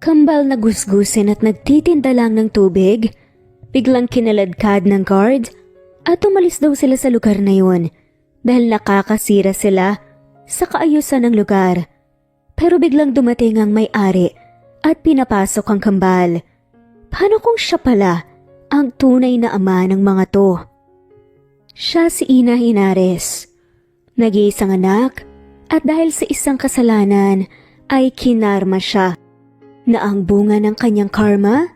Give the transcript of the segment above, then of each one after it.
Kambal na gusgusin at nagtitinda lang ng tubig, biglang kinaladkad ng guard at umalis daw sila sa lugar na yun dahil nakakasira sila sa kaayusan ng lugar. Pero biglang dumating ang may-ari at pinapasok ang kambal. Paano kung siya pala ang tunay na ama ng mga to? Siya si Ina Henares, nag-iisang anak at dahil sa isang kasalanan ay kinarma siya na ang bunga ng kanyang karma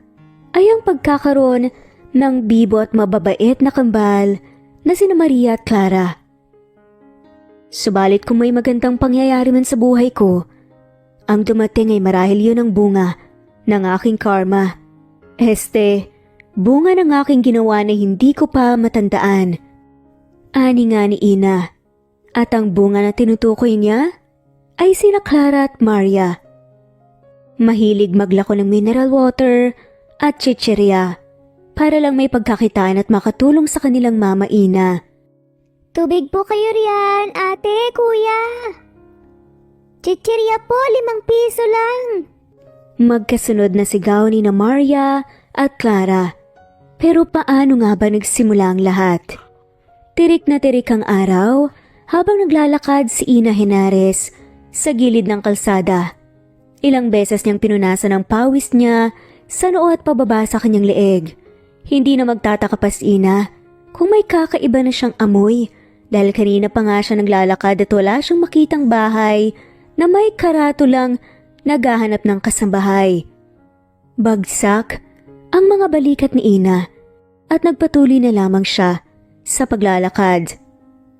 ay ang pagkakaroon ng bibo at mababait na kambal na sina Maria at Clara. Subalit kung may magandang pangyayari man sa buhay ko, ang dumating ay marahil yun ang bunga ng aking karma. Bunga ng aking ginawa na hindi ko pa matandaan. Ani nga ni Ina. At ang bunga na tinutukoy niya ay sina Clara at Maria. Mahilig maglako ng mineral water at chichirya para lang may pagkakitaan at makatulong sa kanilang mama Ina. Tubig po kayo riyan, ate, kuya. Chichirya po, 5 piso lang. Magkasunod na sigaw ni na Maria at Clara. Pero paano nga ba nagsimula ang lahat? Tirik na tirik ang araw habang naglalakad si Ina Henares sa gilid ng kalsada. Ilang beses niyang pinunasan ang pawis niya sa noo at pababa sa kanyang leeg. Hindi na magtataka pa si Ina kung may kakaiba na siyang amoy dahil kanina pa nga siya naglalakad at wala siyang makitang bahay na may karatulang naghahanap ng kasambahay. Bagsak ang mga balikat ni Ina at nagpatuloy na lamang siya sa paglalakad.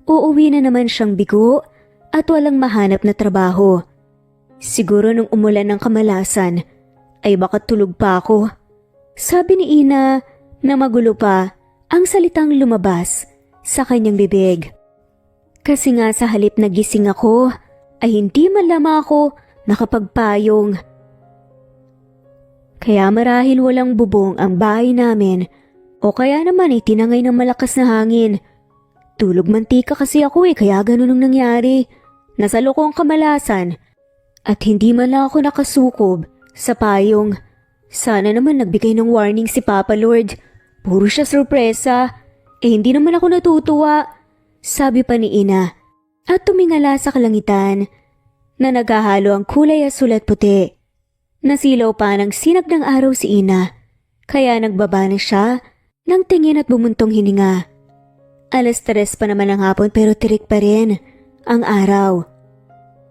Uuwi na naman siyang bigo at walang mahanap na trabaho. Siguro nung umulan ng kamalasan ay baka tulog pa ako. Sabi ni Ina na magulo pa ang salitang lumabas sa kanyang bibig. Kasi nga sa halip na gising ako ay hindi man lamang ako nakapagpayong. Kaya marahil walang bubong ang bahay namin o kaya naman ay tinangay ng malakas na hangin. Tulog mantika kasi ako kaya ganun ang nangyari. Nasa loko ang kamalasan at hindi man lang ako nakasukob sa payong. Sana naman nagbigay ng warning si Papa Lord. Puro siya sorpresa. Hindi naman ako natutuwa. Sabi pa ni Ina at tumingala sa kalangitan na naghahalo ang kulay asul at puti. Nasilaw pa ng sinag ng araw si Ina kaya nagbaba na siya ng tingin at bumuntong hininga. 3:00 pa naman ang hapon pero tirik pa rin ang araw.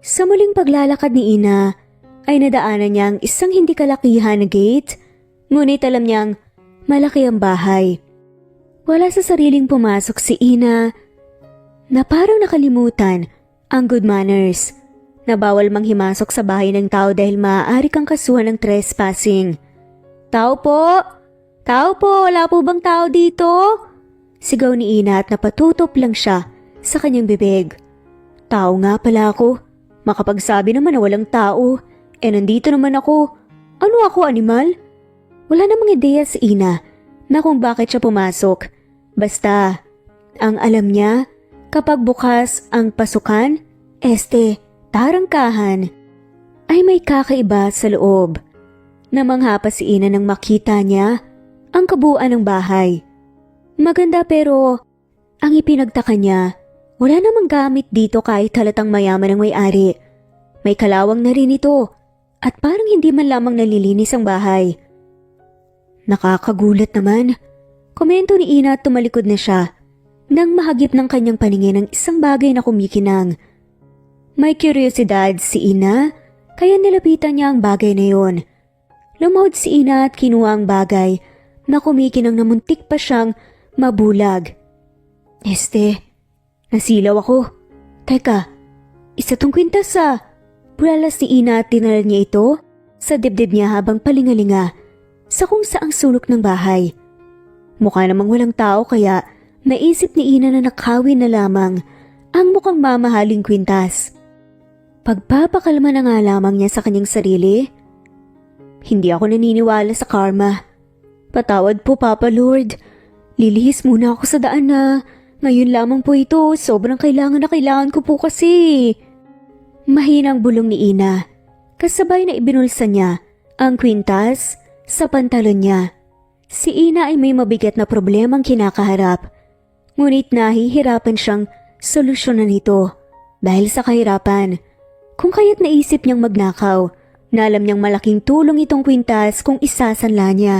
Sa muling paglalakad ni Ina ay nadaanan niya ang isang hindi kalakihan na gate, ngunit alam niyang malaki ang bahay. Wala sa sariling pumasok si Ina na parang nakalimutan ang good manners na bawal manghimasok sa bahay ng tao dahil maaari kang kasuhan ng trespassing. Tao po! Tao po! Wala po bang tao dito? Sigaw ni Ina at napatutok lang siya sa kanyang bibig. Tao nga pala ako. Makapagsabi naman na walang tao. Nandito naman ako. Ano ako, animal? Wala namang ideya si Ina na kung bakit siya pumasok. Basta, ang alam niya, kapag bukas ang pasukan, tarangkahan, ay may kakaiba sa loob. Namangha pa si Ina nang makita niya ang kabuuan ng bahay. Maganda pero ang ipinagtaka niya, wala namang gamit dito kahit halatang mayaman ang may-ari. May kalawang na rin ito at parang hindi man lamang nalilinis ang bahay. Nakakagulat naman. Komento ni Ina at tumalikod na siya nang mahagip ng kanyang paningin ang isang bagay na kumikinang. May kuryosidad si Ina kaya nilapitan niya ang bagay na yon. Lumahod si Ina at kinuha ang bagay na kumikinang na muntik pa siyang mabulag. Nasilaw ako. Teka, isa tong kwintas ah. Bulalas ni Ina at tinala niya ito sa dibdib niya habang palingalinga sa kung saang sulok ng bahay. Mukha namang walang tao kaya naisip ni Ina na nakawin na lamang ang mukhang mamahaling kwintas. Pagpapakalma na nga lamang niya sa kanyang sarili. Hindi ako naniniwala sa karma. Patawad po, Papa Lord. Lilihis muna ako sa daan na ngayon lamang po ito. Sobrang kailangan na kailangan ko po kasi. Mahinang bulong ni Ina. Kasabay na ibinulsa niya ang kwintas sa pantalon niya. Si Ina ay may mabigat na problemang kinakaharap. Ngunit nahihirapan siyang solusyonan ito dahil sa kahirapan. Kung kaya't naisip niyang magnakaw, na alam niyang malaking tulong itong kwintas kung isasanla niya.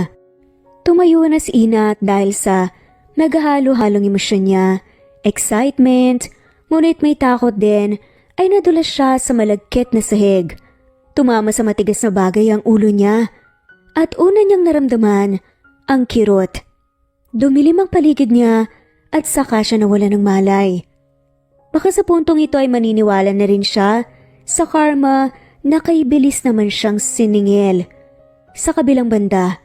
Tumayo na si Ina at dahil sa naghahalo-halong emosyon niya, excitement, ngunit may takot din, ay nadulas siya sa malagkit na sahig. Tumama sa matigas na bagay ang ulo niya at una niyang naramdaman ang kirot. Dumilim ang paligid niya at saka siya nawala ng malay. Baka sa puntong ito ay maniniwala na rin siya sa karma na kay bilis naman siyang siningil. Sa kabilang banda,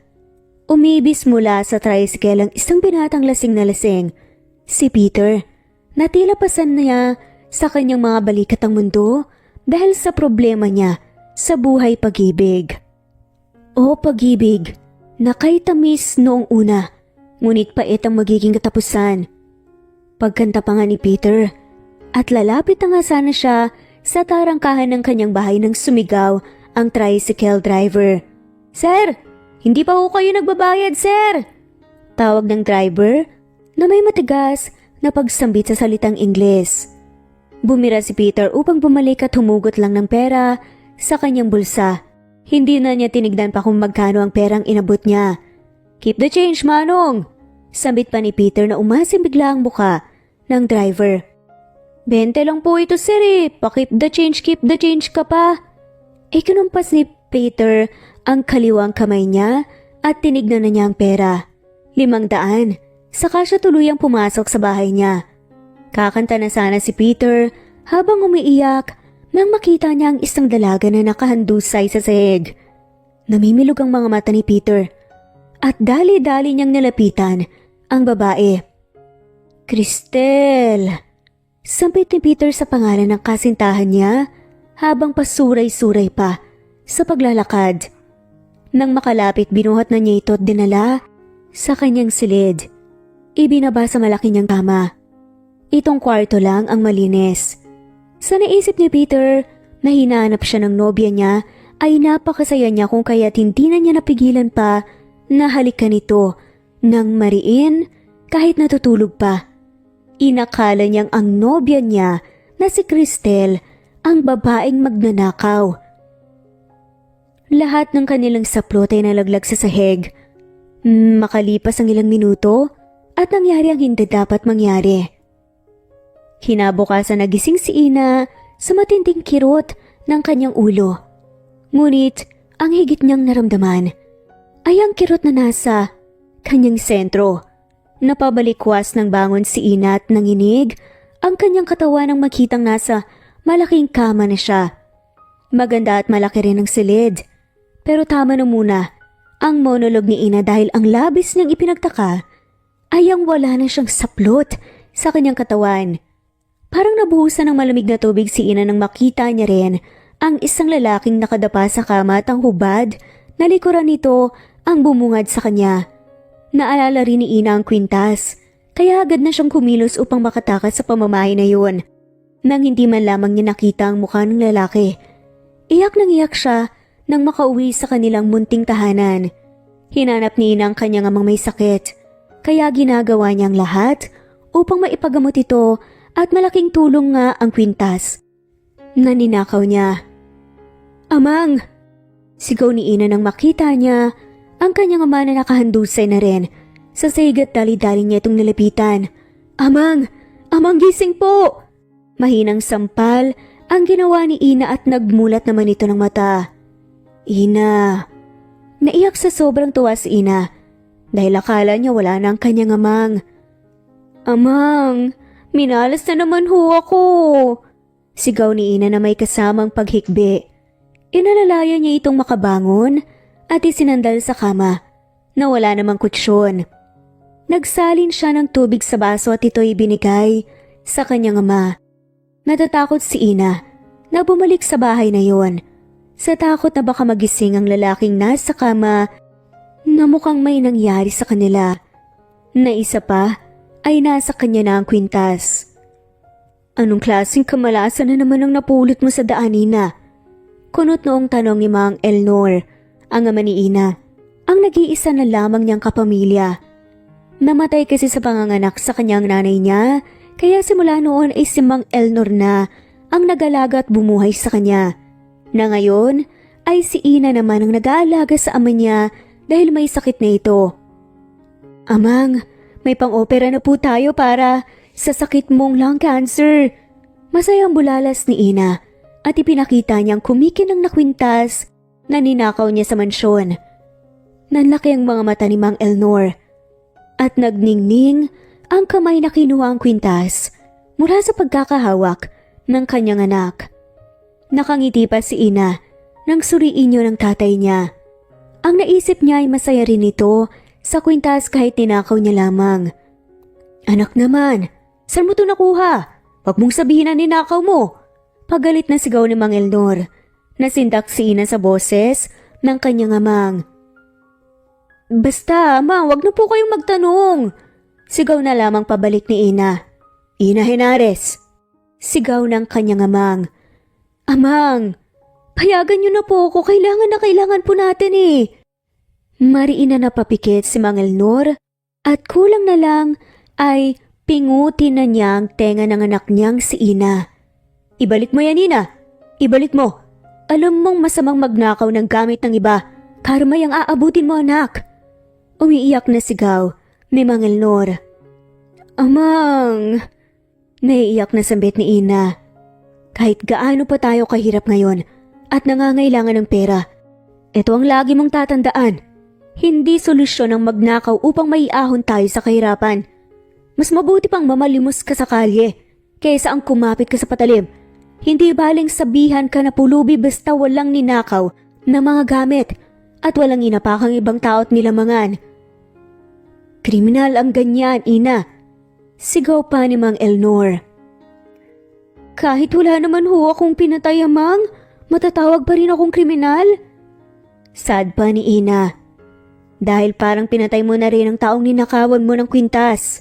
umibis mula sa tricycle ang isang binatang lasing na lasing, si Peter. Natila pasan niya sa kanyang mga balikat ang mundo dahil sa problema niya sa buhay pag-ibig. O pag-ibig na kay tamis noong una, ngunit pait ang magiging katapusan. Pagkanta pa nga ni Peter, at lalapit na nga sana siya sa tarangkahan ng kanyang bahay nang sumigaw ang tricycle driver. "Sir, hindi pa ho kayo nagbabayad, sir!" Tawag ng driver na may matigas na pagsambit sa salitang Ingles. Bumira si Peter upang bumalik at humugot lang ng pera sa kanyang bulsa. Hindi na niya tinignan pa kung magkano ang perang inabot niya. "Keep the change, manong!" Sambit pa ni Peter na umasim bigla ang muka ng driver. "20 lang po ito, sir eh. Pa-keep the change ka pa." Kinumpas ni Peter ang kaliwang kamay niya at tinignan na niya ang pera. 500. Saka siya tuluyang pumasok sa bahay niya. Kakanta na sana si Peter habang umiiyak nang makita niya ang isang dalaga na nakahandusay sa sahig. Namimilog ang mga mata ni Peter at dali-dali niyang nilapitan ang babae. "Cristel!" Sampit ni Peter sa pangalan ng kasintahan niya habang pasuray-suray pa sa paglalakad. Nang makalapit, binuhat na niya ito at dinala sa kanyang silid. Ibinaba sa malaki niyang kama. Itong kwarto lang ang malinis. Sa naisip ni Peter na hinahanap siya ng nobya niya, ay napakasaya niya kung kaya't hindi na niya napigilan pa na halikan ito ng mariin kahit natutulog pa. Inakala niyang ang nobya niya na si Cristel ang babaeng magnanakaw. Lahat ng kanilang saplot ay nalaglag sa sahig. Makalipas ang ilang minuto at nangyari ang hindi dapat mangyari. Kinabukasan nagising si Ina sa matinding kirot ng kanyang ulo. Ngunit ang higit niyang naramdaman ay ang kirot na nasa kanyang sentro. Napabalikwas ng bangon si Ina at nanginig ang kanyang katawan nang makitang nasa malaking kama na siya. Maganda at malaki rin ang silid. Pero tama na muna ang monolog ni Ina dahil ang labis niyang ipinagtaka ay ang wala na siyang saplot sa kanyang katawan. Parang nabuhusan ng malamig na tubig si Ina nang makita niya rin ang isang lalaking nakadapa sa kama at ang hubad na likuran nito ang bumungad sa kanya. Naalala rin ni Ina ang kwintas, kaya agad na siyang kumilos upang makatakas sa pamamahay na yun. Nang hindi man lamang niya nakita ang mukha ng lalaki, iyak nang iyak siya nang makauwi sa kanilang munting tahanan. Hinanap ni Ina ang kanyang amang may sakit, kaya ginagawa niyang lahat upang maipagamot ito at malaking tulong nga ang kwintas na ninakaw niya. "Amang!" Sigaw ni Ina nang makita niya ang kanyang ama na nakahandusay na rin. Sa sahig at dali-dali niya itong nilapitan. "Amang! Amang, gising po!" Mahinang sampal ang ginawa ni Ina at nagmulat naman ito ng mata. "Ina!" Naiyak sa sobrang tuwa si Ina dahil akala niya wala na ang kanyang amang. "Amang! Minalas na naman ho ako!" Sigaw ni Ina na may kasamang paghikbi. Inalalaya niya itong makabangon at isinandal sa kama na wala namang kutsyon. Nagsalin siya ng tubig sa baso at ito'y binigay sa kanyang ama. Natatakot si Ina na bumalik sa bahay na yon. Sa takot na baka magising ang lalaking nasa kama na mukhang may nangyari sa kanila. Na isa pa ay nasa kanya na ang kwintas. "Anong klaseng kamalasan na naman ang napulot mo sa daan, Ina?" Kunot noong tanong ni Mang Elnor ang ama ni Ina, ang nag-iisa na lamang niyang kapamilya. Namatay kasi sa panganganak sa kanyang nanay niya, kaya simula noon ay si Mang Elnor na ang nag-alaga at bumuhay sa kanya. Na ngayon ay si Ina naman ang nag-aalaga sa ama niya dahil may sakit na ito. Amang, may pang-opera na po tayo para sa sakit mong lung cancer. Masayang bulalas ni Ina at ipinakita niyang kumikinang na kwintas na ninakaw niya sa mansyon. Nanlaki ang mga mata ni Mang Elnor at nagningning ang kamay na kinuha ang kwintas mula sa pagkakahawak ng kanyang anak. Nakangiti pa si Ina nang suriin niyo ng tatay niya. Ang naisip niya ay masaya rin ito sa kwintas kahit tinakaw niya lamang. Anak naman, saan mo ito nakuha? Huwag mong sabihin na ninakaw mo. Pagalit na sigaw ni Mang Elnor. Nasindak si Ina sa boses ng kanyang amang. Basta, ama, wag na po kayong magtanong. Sigaw na lamang pabalik ni Ina. Ina Henares. Sigaw ng kanyang amang. Amang, payagan niyo na po ako. Kailangan po natin eh. Mariin na napapikit si Mang Elnor at kulang na lang ay pinguti na niya ang tenga ng anak niyang si Ina. Ibalik mo yan, Ina. Ibalik mo. Alam mong masamang magnakaw ng gamit ng iba. Karma yung aabutin mo, anak. Umiiyak na sigaw ni Mang Elnor. Amang! Naiiyak na sambit ni Ina. Kahit gaano pa tayo kahirap ngayon at nangangailangan ng pera, ito ang lagi mong tatandaan. Hindi solusyon ang magnakaw upang maiahon tayo sa kahirapan. Mas mabuti pang mamalimos ka sa kalye kaysa ang kumapit ka sa patalim. Hindi baling sabihan ka na pulubi basta walang ninakaw na mga gamit at walang inapakang ibang tao at nilamangan. Kriminal ang ganyan, Ina. Sigaw pa ni Mang Elnor. Kahit wala naman ho akong pinatay, Amang, matatawag pa rin akong kriminal? Sad pa ni Ina. Dahil parang pinatay mo na rin ang taong ninakawan mo ng kwintas.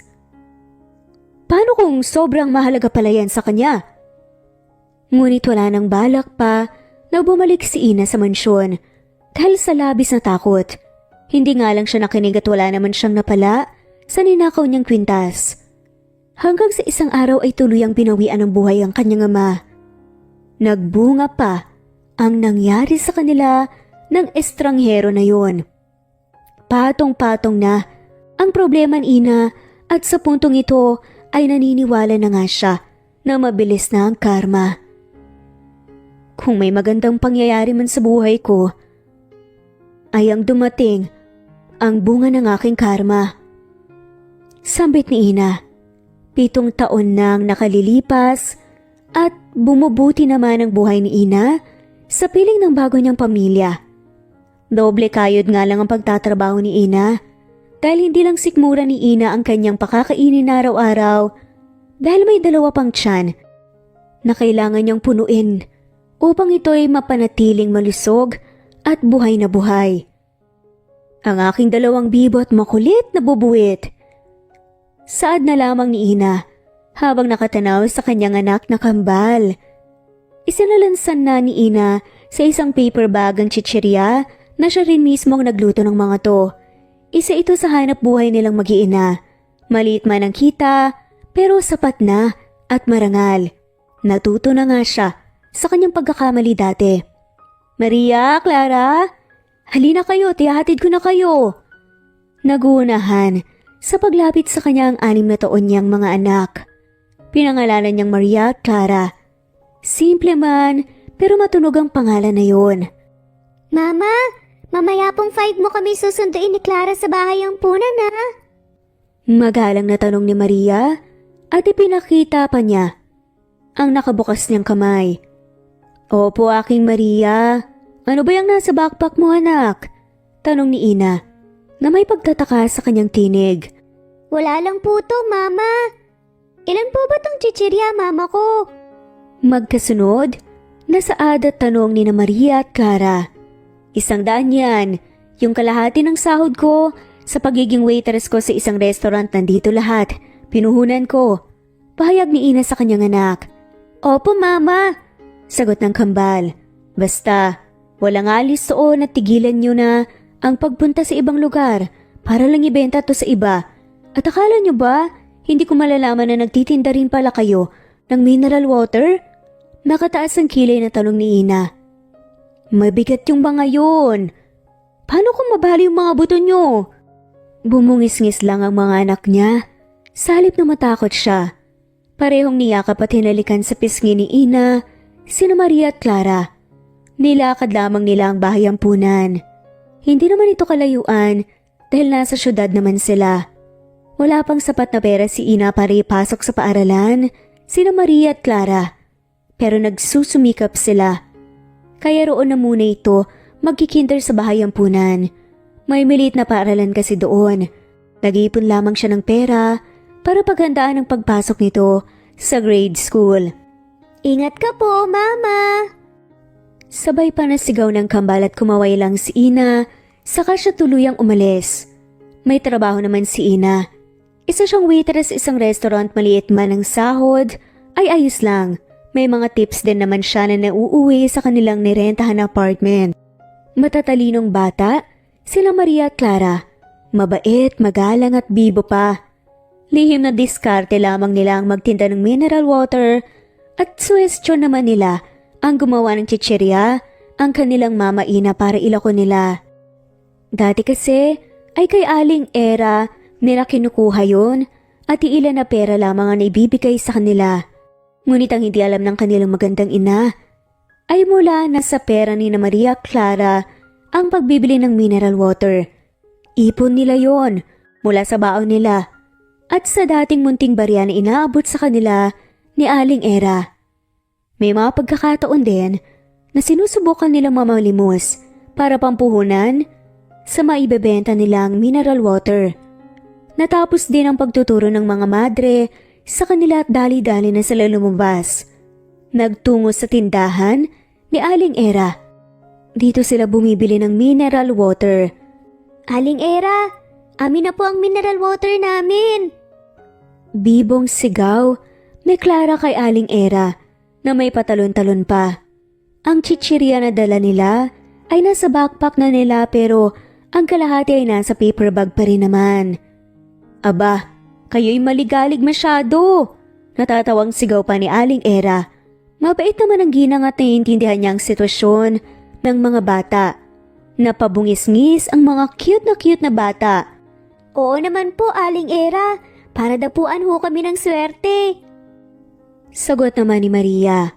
Paano kung sobrang mahalaga pala yan sa kanya? Ngunit wala nang balak pa na bumalik si Ina sa mansyon dahil sa labis na takot. Hindi nga lang siya nakinig at wala naman siyang napala sa ninakaw niyang kwintas. Hanggang sa isang araw ay tuluyang binawian ng buhay ang kanyang ama. Nagbunga pa ang nangyari sa kanila ng estranghero na yon. Patong-patong na ang problema ni Ina at sa puntong ito ay naniniwala na nga siya na mabilis na ang karma. Kung may magandang pangyayari man sa buhay ko, ay ang dumating ang bunga ng aking karma. Sambit ni Ina. 7 taon nang nakalilipas at bumubuti naman ang buhay ni Ina sa piling ng bago niyang pamilya. Doble kayod nga lang ang pagtatrabaho ni Ina dahil hindi lang sikmura ni Ina ang kanyang pakakainin araw-araw dahil may 2 pang tiyan na kailangan niyang punuin upang ito'y mapanatiling malusog at buhay na buhay. Ang aking 2 bibo at makulit na bubuwit. Saad na lamang ni Ina habang nakatanaw sa kanyang anak na kambal. Isinalansan na ni Ina sa isang paper bag ang chichirya na siya rin mismo ang nagluto ng mga to. Isa ito sa hanap buhay nilang mag-iina. Maliit man ang kita pero sapat na at marangal. Natuto na nga siya sa kanyang pagkakamali dati. Maria, Clara, halina kayo, tiyahatid ko na kayo. Naguunahan sa paglapit sa kanya ang 6 na taon niyang mga anak. Pinangalanan niyang Maria at Clara. Simple man, pero matunog ang pangalan na yon. Mama, mamaya pong 5 mo kami susunduin ni Clara sa bahay ang punan na. Magalang na tanong ni Maria at ipinakita pa niya ang nakabukas niyang kamay. Opo, aking Maria. Ano ba yung nasa backpack mo, anak? Tanong ni Ina na may pagtataka sa kanyang tinig. Wala lang po to, Mama. Ilan po ba tong chichirya, Mama ko? Magkasunod, nasaad at tanong ni na Maria at Clara. 100 yan, yung kalahati ng sahod ko sa pagiging waitress ko sa isang restaurant, nandito lahat. Pinuhunan ko. Pahayag ni Ina sa kanyang anak. Opo, Mama. Sagot ng kambal. Basta, Walang alis doon at tigilan nyo na ang pagpunta sa ibang lugar para lang ibenta to sa iba. At akala nyo ba, hindi ko malalaman na nagtitinda rin pala kayo ng mineral water? Nakataas ang kilay na tanong ni Ina. Mabigat yung mga yun. Paano kung mabali yung mga buto nyo? Bumungis-ngis lang ang mga anak niya. Sa halip na matakot siya. Parehong niyakap at hinalikan sa pisngi ni Ina, sina Maria at Clara. Nilakad lamang nila ang bahay ampunan. Hindi naman ito kalayuan dahil nasa syudad naman sila. Wala pang sapat na pera si Ina para ipasok sa paaralan, sina Maria at Clara. Pero nagsusumikap sila. Kaya roon na muna ito magkikinder sa bahay ampunan. May maliit na paaralan kasi doon. Nag-iipon lamang siya ng pera para paghandaan ang pagpasok nito sa grade school. Ingat ka po, Mama! Sabay pa nasigaw ng kambal at kumaway lang si Ina, saka siya tuluyang umalis. May trabaho naman si Ina. Isa siyang waitress sa isang restaurant, maliit man ang sahod, ay ayos lang. May mga tips din naman siya na nauuwi sa kanilang nirentahan na apartment. Matatalinong bata, sila Maria at Clara. Mabait, magalang at bibo pa. Lihim na diskarte lamang nila ang magtinda ng mineral water at suwestyon naman nila ang gumawa ng chichirya ang kanilang mama Ina para ilako nila. Dati kasi ay kay Aling Era nila kinukuha yun at iilan na pera lamang ang ibibigay sa kanila. Ngunit ang hindi alam ng kanilang magandang ina ay mula na sa pera ni na Maria Clara ang pagbibili ng mineral water. Ipon nila yon mula sa baon nila at sa dating munting barya na inaabot sa kanila ni Aling Era. May mga pagkakataon din na sinusubukan nilang mamalimos para pampuhunan sa maibebenta nilang mineral water. Natapos din ang pagtuturo ng mga madre sa kanila at dali-dali na sila lumabas. Nagtungo sa tindahan ni Aling Era. Dito sila bumibili ng mineral water. Aling Era, amin na po ang mineral water namin! Bibong sigaw ni Clara kay Aling Era na may patalon-talon pa. Ang chichirya na dala nila ay nasa backpack na nila pero ang kalahati ay nasa paper bag pa rin naman. Aba, kayo'y maligalig masyado! Natatawang sigaw pa ni Aling Era. Mabait naman ang ginang at naiintindihan niya ang sitwasyon ng mga bata. Napabungis-ngis ang mga cute na bata. Oo naman po, Aling Era. Para dapuan ho kami ng swerte. Sagot naman ni Maria.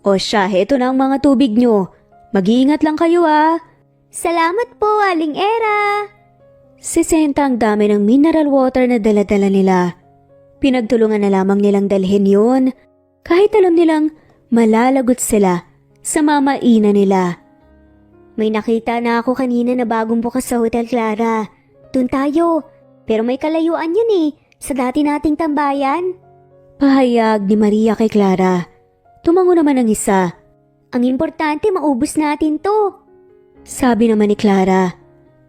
O siya, heto na ang mga tubig nyo. Mag-iingat lang kayo ah. Salamat po, Aling Era. 60 ang dami ng mineral water na dala-dala nila. Pinagtulungan na lamang nilang dalhin yon kahit alam nilang malalagot sila sa mama Ina nila. May nakita na ako kanina na bagong bukas sa Hotel Clara. Doon tayo. Pero may kalayuan yun sa dati nating tambayan. Pahayag ni Maria kay Clara. Tumango naman ang isa. Ang importante maubos natin to. Sabi naman ni Clara.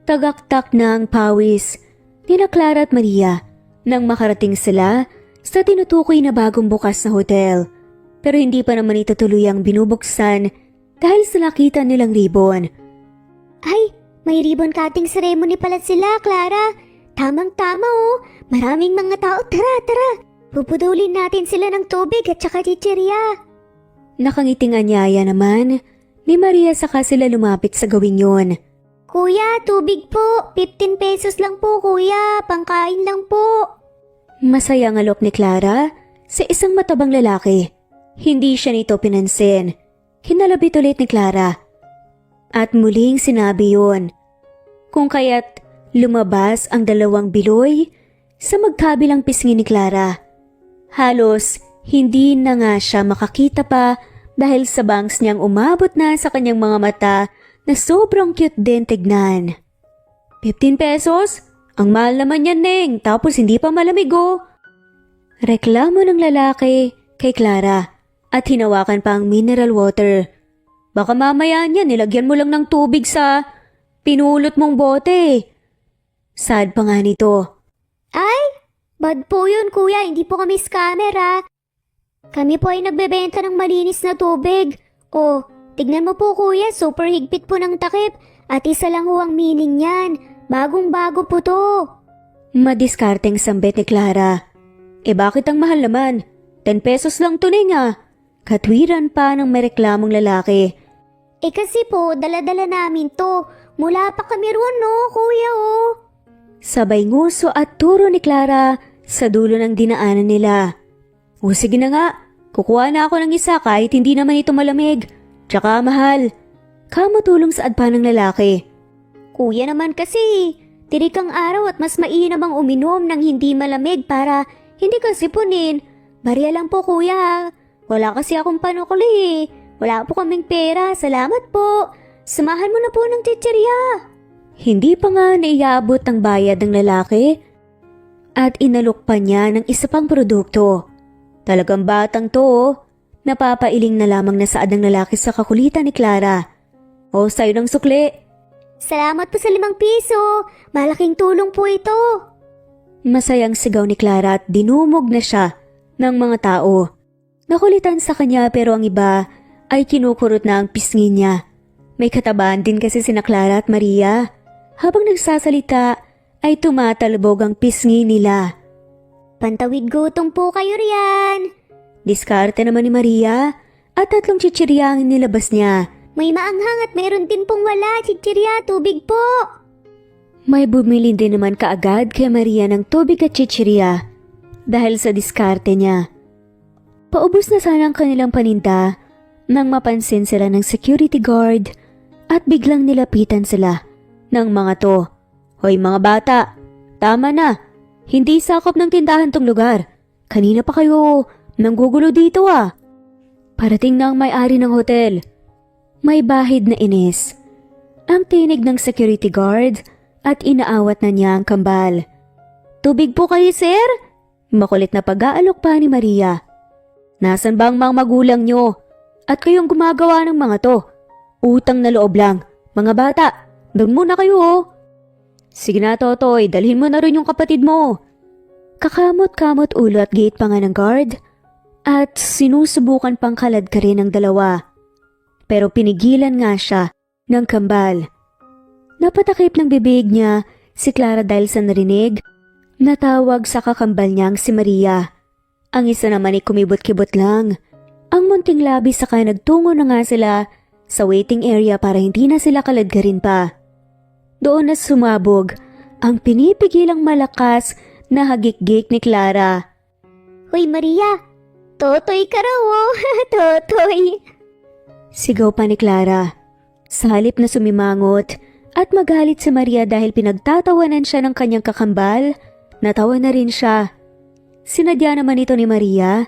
Tagaktak na ang pawis nila Clara at Maria nang makarating sila sa tinutukoy na bagong bukas na hotel. Pero hindi pa naman ito tuluyang binubuksan dahil sa nakita nilang ribbon. Ay, may ribbon cutting ceremony pala sila, Clara. Tamang-tama Maraming mga tao. Tara. Pupudulin natin sila ng tubig at saka chichirya. Nakangiting anyaya naman ni Maria saka sila lumapit sa gawin yon. Kuya, tubig po. 15 pesos lang po, kuya. Pangkain lang po. Masaya ang alok ni Clara sa isang matabang lalaki. Hindi siya nito pinansin. Kinalabit ulit ni Clara. At muling sinabi yon. Kung kaya't lumabas ang dalawang biloy sa magkabilang pisngi ni Clara. Halos hindi na nga siya makakita pa dahil sa bangs niyang umabot na sa kanyang mga mata na sobrang cute din tignan. 15 pesos? Ang mahal naman yan, Neng, tapos hindi pa malamig Reklamo ng lalaki kay Clara at hinawakan pa ang mineral water. Baka mamaya niya nilagyan mo lang ng tubig sa pinulot mong bote. Sad pa nga nito. Ay, bad po yun, kuya. Hindi po kami scammer, Kami po ay nagbebenta ng malinis na tubig. Tignan mo po kuya, super higpit po ng takip. At isa lang ho ang meaning niyan. Bagong-bago po to. Madiskarteng sambit ni Clara. Bakit ang mahal naman? 10 pesos lang tuning ah. Katwiran pa ng may reklamong lalaki. Kasi po, dala-dala namin to. Mula pa kami roon no, kuya oh. Sabay nguso at turo ni Clara sa dulo ng dinaanan nila. O sige na nga, kukuha na ako ng isa kahit hindi naman ito malamig. Tsaka mahal. Kamatulong sa adpa ng lalaki. Kuya naman kasi, tirik ang araw at mas mainam ang uminom ng hindi malamig para hindi ka sipunin. Barya lang po kuya. Wala kasi akong panukuli. Wala po kaming pera. Salamat po. Samahan mo na po ng chichirya. Hindi pa nga naiabot ang bayad ng lalaki at inalok pa niya ng isa pang produkto. Talagang batang to oh. Napapailing na lamang na saad ng lalaki sa kakulitan ni Clara. O sa'yo ng sukli. Salamat po sa 5 piso. Malaking tulong po ito. Masayang sigaw ni Clara at dinumog na siya ng mga tao. Nakulitan sa kanya pero ang iba ay kinukurot na ang pisngi niya. May katabaan din kasi sina Clara at Maria. Habang nagsasalita ay tumatalbog ang pisngi nila. Pantawid gutom po kayo riyan. Diskarte naman ni Maria at 3 chichirya ang nilabas niya. May maanghang at meron din pong wala. Chichirya, tubig po. May bumili din naman kaagad kay Maria ng tubig at chichirya dahil sa diskarte niya. Paubos na sana ang kanilang paninda nang mapansin sila ng security guard at biglang nilapitan sila ng mga to. Hoy mga bata, tama na. Hindi sakop ng tindahan tong lugar. Kanina pa kayo nanggugulo dito ah. Parating na ang may-ari ng hotel. May bahid na inis. Ang tinig ng security guard at inaawat na niya ang kambal. Tubig po kayo sir? Makulit na pag-aalok pa ni Maria. Nasaan ba ang mga magulang nyo? At kayong gumagawa ng mga to? Utang na loob lang. Mga bata, doon muna kayo oh. Sige na Totoy, dalhin mo na rin yung kapatid mo. Kakamot-kamot ulo at gate pa nga ng guard at sinusubukan pang kalad ka rin ng dalawa. Pero pinigilan nga siya ng kambal. Napatakip ng bibig niya si Clara dahil sa narinig. Natawag sa kakambal niyang si Maria. Ang isa naman ay kumibot-kibot lang. Ang munting labi saka nagtungo na nga sila sa waiting area para hindi na sila kaladkarin pa. Doon na sumabog ang pinipigilang malakas na hagik-gik ni Clara. Hoy Maria, Totoy ka raw oh. Totoy. Sigaw pa ni Clara. Sa halip na sumimangot at magalit si Maria dahil pinagtatawanan siya ng kanyang kakambal, natawa na rin siya. Sinadya naman ito ni Maria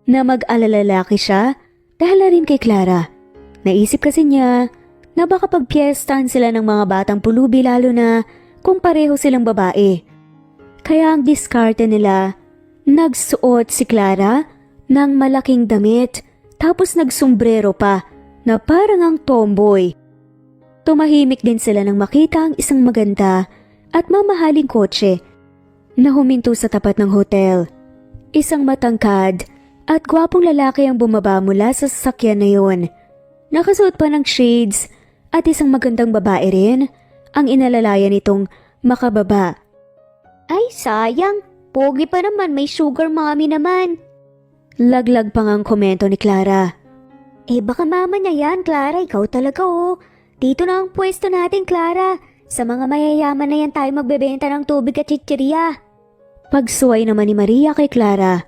na mag-alalalaki siya dahil na rin kay Clara. Naisip kasi niya na baka pagpiestahan sila ng mga batang pulubi lalo na kung pareho silang babae. Kaya ang diskarte nila, nagsuot si Clara ng malaking damit tapos nagsombrero pa na parang ang tomboy. Tumahimik din sila nang makita ang isang maganda at mamahaling kotse na huminto sa tapat ng hotel. Isang matangkad at gwapong lalaki ang bumaba mula sa sasakyan na yun. Nakasuot pa ng shades at isang magandang babae rin ang inalalayan nitong makababa. Ay sayang, pogi pa naman, may sugar mommy naman. Laglag pa ngang komento ni Clara. Baka mama niya yan, Clara, ikaw talaga oh. Dito na ang pwesto natin, Clara. Sa mga mayayaman na yan tayo magbebenta ng tubig at chichirya. Pagsuway naman ni Maria kay Clara.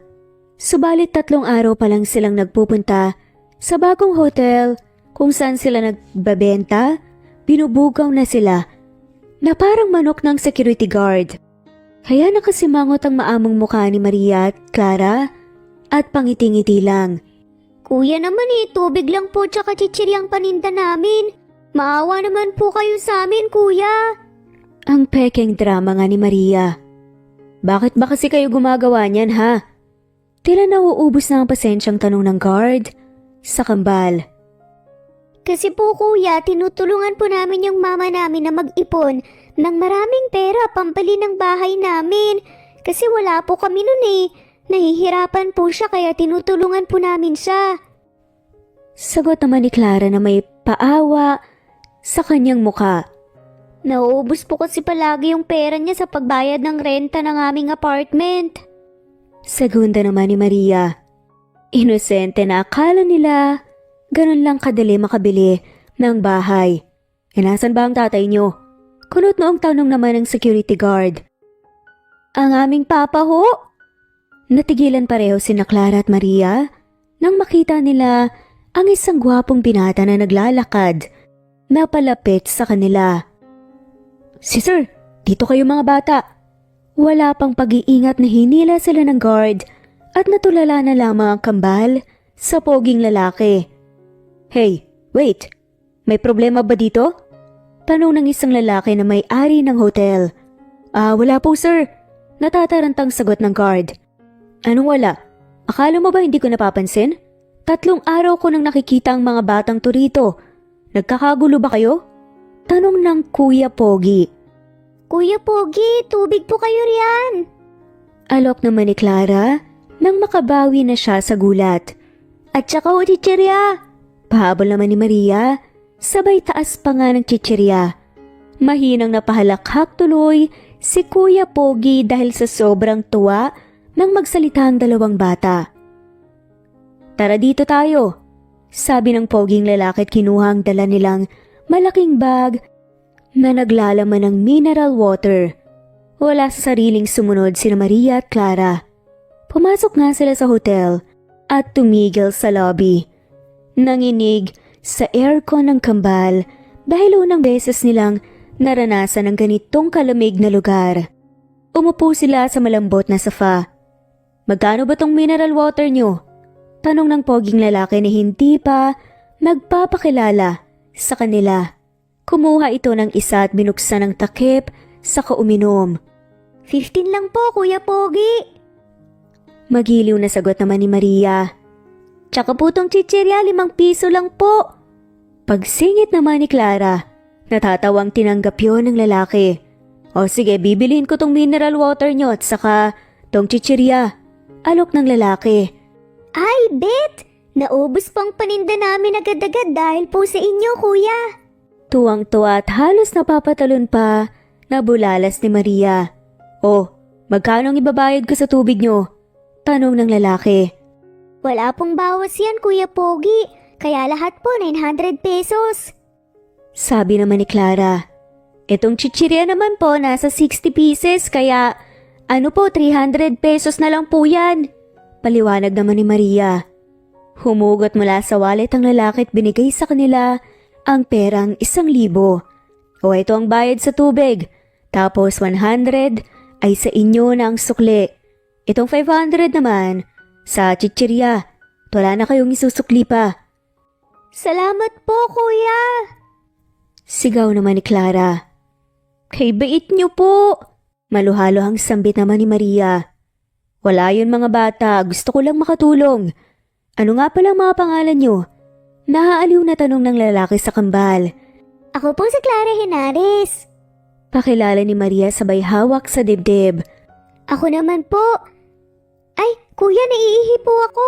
Subalit 3 araw pa lang silang nagpupunta sa bagong hotel kung saan sila nagbabenta, binubugaw na sila na parang manok ng security guard. Kaya nakasimangot ang maamong mukha ni Maria at Clara at pangiti-ngiti lang. Kuya naman tubig lang po tsaka chichiryang paninda namin. Maawa naman po kayo sa amin, kuya. Ang pekeng drama nga ni Maria. Bakit ba kasi kayo gumagawa niyan ha? Tila nauubos na ang pasensyang tanong ng guard sa kambal. Kasi po kuya, tinutulungan po namin yung mama namin na mag-ipon ng maraming pera pampali ng bahay namin. Kasi wala po kami nun Nahihirapan po siya kaya tinutulungan po namin siya. Sagot naman ni Clara na may paawa sa kanyang muka. Nauubos po kasi palagi yung pera niya sa pagbayad ng renta ng aming apartment. Segunda naman ni Maria. Inosente na akala nila ganun lang kadali makabili ng bahay. Nasan ba ang tatay niyo? Kunot noong tanong naman ng security guard. Ang aming papa ho? Natigilan pareho sina Clara at Maria nang makita nila ang isang gwapong binata na naglalakad na palapit sa kanila. Si Sir, dito kayo mga bata. Wala pang pag-iingat na hinila sila ng guard at natulala na lamang ang kambal sa poging lalaki. Hey, wait! May problema ba dito? Tanong ng isang lalaki na may-ari ng hotel. Wala po sir. Natatarantang sagot ng guard. Anong wala? Akala mo ba hindi ko napapansin? 3 araw ko nang nakikita ang mga batang to rito. Nagkakagulo ba kayo? Tanong ng Kuya Pogi. Kuya Pogi, tubig po kayo riyan. Alok naman ni Clara nang makabawi na siya sa gulat. At saka o chichirya. Pahabol naman ni Maria, sabay taas pa nga ng chichirya. Mahinang napahalakhak tuloy si Kuya Pogi dahil sa sobrang tuwa nang magsalita ang 2 bata. Tara dito tayo, sabi ng poging lalaki at kinuha ang dala nilang malaking bag na naglalaman ng mineral water. Wala sa sariling sumunod sina Maria at Clara. Pumasok nga sila sa hotel at tumigil sa lobby. Nanginig sa aircon ng kambal dahil unang beses nilang naranasan ang ganitong kalamig na lugar. Umupo sila sa malambot na sofa. Magkano ba tong mineral water nyo? Tanong ng poging lalaki na hindi pa nagpapakilala sa kanila. Kumuha ito ng isa at binuksan ng takip sa kauminom. 15 lang po, Kuya Pogi. Magiliw na sagot naman ni Maria. Tsaka po tong chichirya, 5 piso lang po. Pagsingit naman ni Clara, natatawang tinanggap yun ng lalaki. O sige, bibiliin ko tong mineral water nyo at saka tong chichirya. Alok ng lalaki. Ay, bet! Naubos pang paninda namin agad-agad dahil po sa inyo, Kuya. Tuwang-tuwa at halos napapatalon pa na bulalas ni Maria. Oh, magkano ang ibabayad ko sa tubig nyo? Tanong ng lalaki. Wala pong bawas yan, Kuya Pogi. Kaya lahat po 900 pesos. Sabi naman ni Clara. Itong chichirya naman po nasa 60 pieces kaya ano po 300 pesos na lang po yan. Paliwanag naman ni Maria. Humugot mula sa wallet ang lalaki at binigay sa kanila ang perang 1,000. O ito ang bayad sa tubig. Tapos 100 ay sa inyo na ang sukli. Itong 500 naman sa chichirya. Wala na kayong isusukli pa. Salamat po, Kuya. Sigaw naman ni Clara. Kay bait niyo po. Maluhalo ang sambit naman ni Maria. Wala yun mga bata, gusto ko lang makatulong. Ano nga pala ang mga pangalan niyo? Naaaliw na tanong ng lalaki sa kambal. Ako po si Clara Henares. Pakilala ni Maria sabay hawak sa dibdib. Ako naman po. Ay, Kuya, naiihi po ako.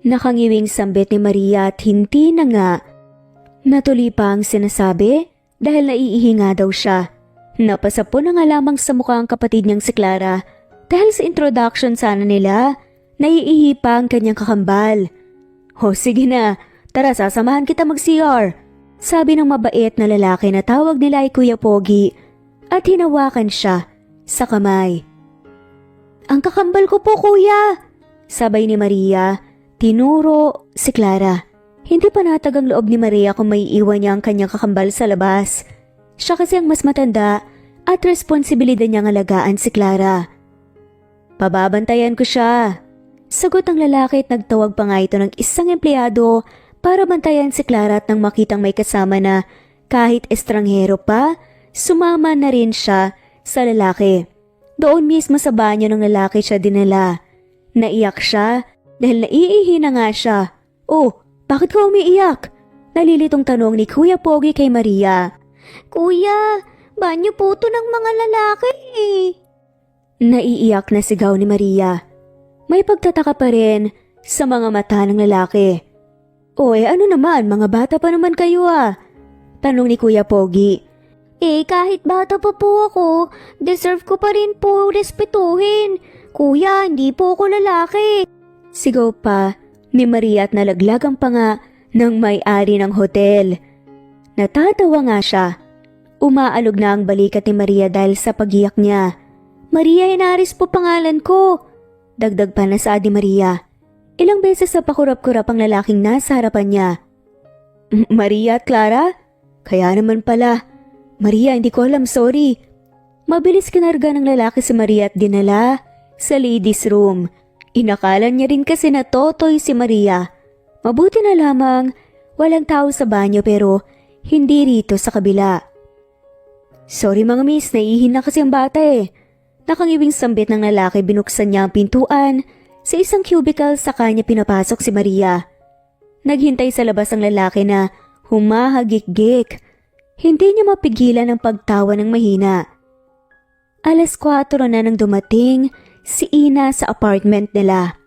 Nakangiwing sambit ni Maria at hindi na nga. Natuloy pa ang sinasabi dahil naiihi nga daw siya. Napasapo na nga lamang sa mukha ang kapatid niyang si Clara dahil sa introduction sana nila, naiihi pa ang kanyang kakambal. O sige na, tara sasamahan kita mag-CR. Sabi ng mabait na lalaki na tawag nila ay Kuya Pogi at hinawakan siya sa kamay. Ang kakambal ko po, Kuya! Sabay ni Maria, tinuro si Clara. Hindi pa natagang loob ni Maria kung may iwan niya ang kanyang kakambal sa labas. Siya kasi ang mas matanda at responsibilidad niyang alagaan si Clara. Pababantayan ko siya. Sagot ng lalaki at nagtawag pa nga ito ng isang empleyado para bantayan si Clara at nang makitang may kasama na kahit estranghero pa, sumama na rin siya sa lalaki. Doon mismo sa banyo ng lalaki siya dinala. Naiyak siya dahil naiihi na nga siya. Oh, bakit ka umiiyak? Nalilitong tanong ni Kuya Pogi kay Maria. Kuya, banyo po to ng mga lalaki eh. Naiiyak na sigaw ni Maria. May pagtataka pa rin sa mga mata ng lalaki. Oy, ano naman, mga bata pa naman kayo ah. Tanong ni Kuya Pogi. Kahit bata pa po ako, deserve ko pa rin po respetuhin. Kuya, hindi po ako lalaki. Sigaw pa ni Maria at nalaglag ang panga ng may-ari ng hotel. Natatawa nga siya. Umaalog na ang balikat ni Maria dahil sa pagiyak niya. Maria Henares po pangalan ko. Dagdag pa na sa ni Maria. Ilang beses na pakurap-kurap ang lalaking nasa harapan niya. Maria at Clara? Kaya naman pala. Maria, hindi ko alam, sorry. Mabilis kinarga ng lalaki si Maria at dinala sa ladies room. Inakala niya rin kasi na totoy si Maria. Mabuti na lamang walang tao sa banyo pero hindi rito sa kabila. Sorry mga miss, naiihin na kasi ang bata eh. Nakangiwing sambit ng lalaki, binuksan niya ang pintuan. Sa isang cubicle sa kanya pinapasok si Maria. Naghintay sa labas ang lalaki na humahagik-gik. Hindi niya mapigilan ang pagtawa ng mahina. 4:00 na nang dumating si Ina sa apartment nila.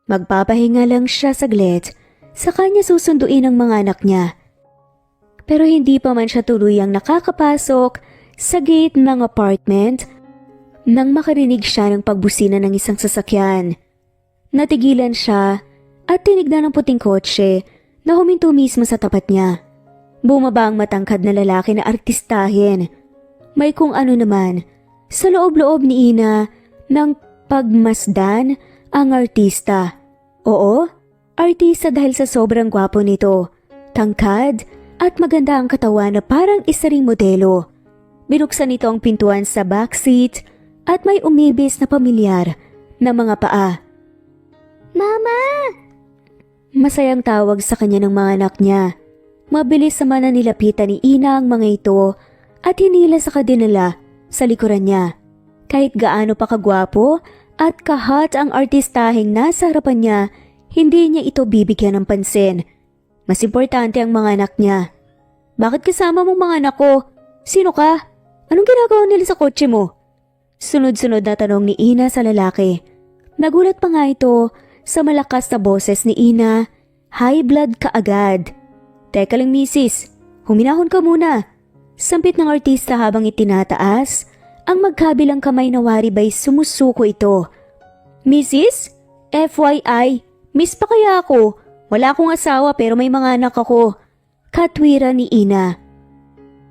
Magpapahinga lang siya saglit, saka niya susunduin ang mga anak niya. Pero hindi pa man siya tuluyang nakakapasok sa gate ng apartment nang makarinig siya ng pagbusina ng isang sasakyan. Natigilan siya at tinignan ang puting kotse na huminto mismo sa tapat niya. Bumaba ang matangkad na lalaki na artistahin. May kung ano naman sa loob-loob ni Ina ng pagmasdan ang artista. Oo, artista dahil sa sobrang gwapo nito, tangkad at maganda ang katawan na parang isa ring modelo. Binuksan nito ang pintuan sa backseat at may umibis na pamilyar na mga paa. Mama! Masayang tawag sa kanya ng mga anak niya. Mabilis naman na nilapitan ni Ina ang mga ito at hinila sa kadinala sa likuran niya. Kahit gaano pa kagwapo at kahat ang artistaheng nasa harapan niya, hindi niya ito bibigyan ng pansin. Mas importante ang mga anak niya. Bakit kasama mong mga anak ko? Sino ka? Anong ginagawa nila sa kotse mo? Sunod-sunod na tanong ni Ina sa lalaki. Nagulat pa nga ito sa malakas na boses ni Ina. High blood ka agad. Teka lang misis, huminahon ka muna. Sampit ng artista habang itinataas ang magkabilang kamay na waribay sumusuko ito. Mrs. FYI, miss pa kaya ako? Wala akong asawa pero may mga anak ako. Katwira ni Ina.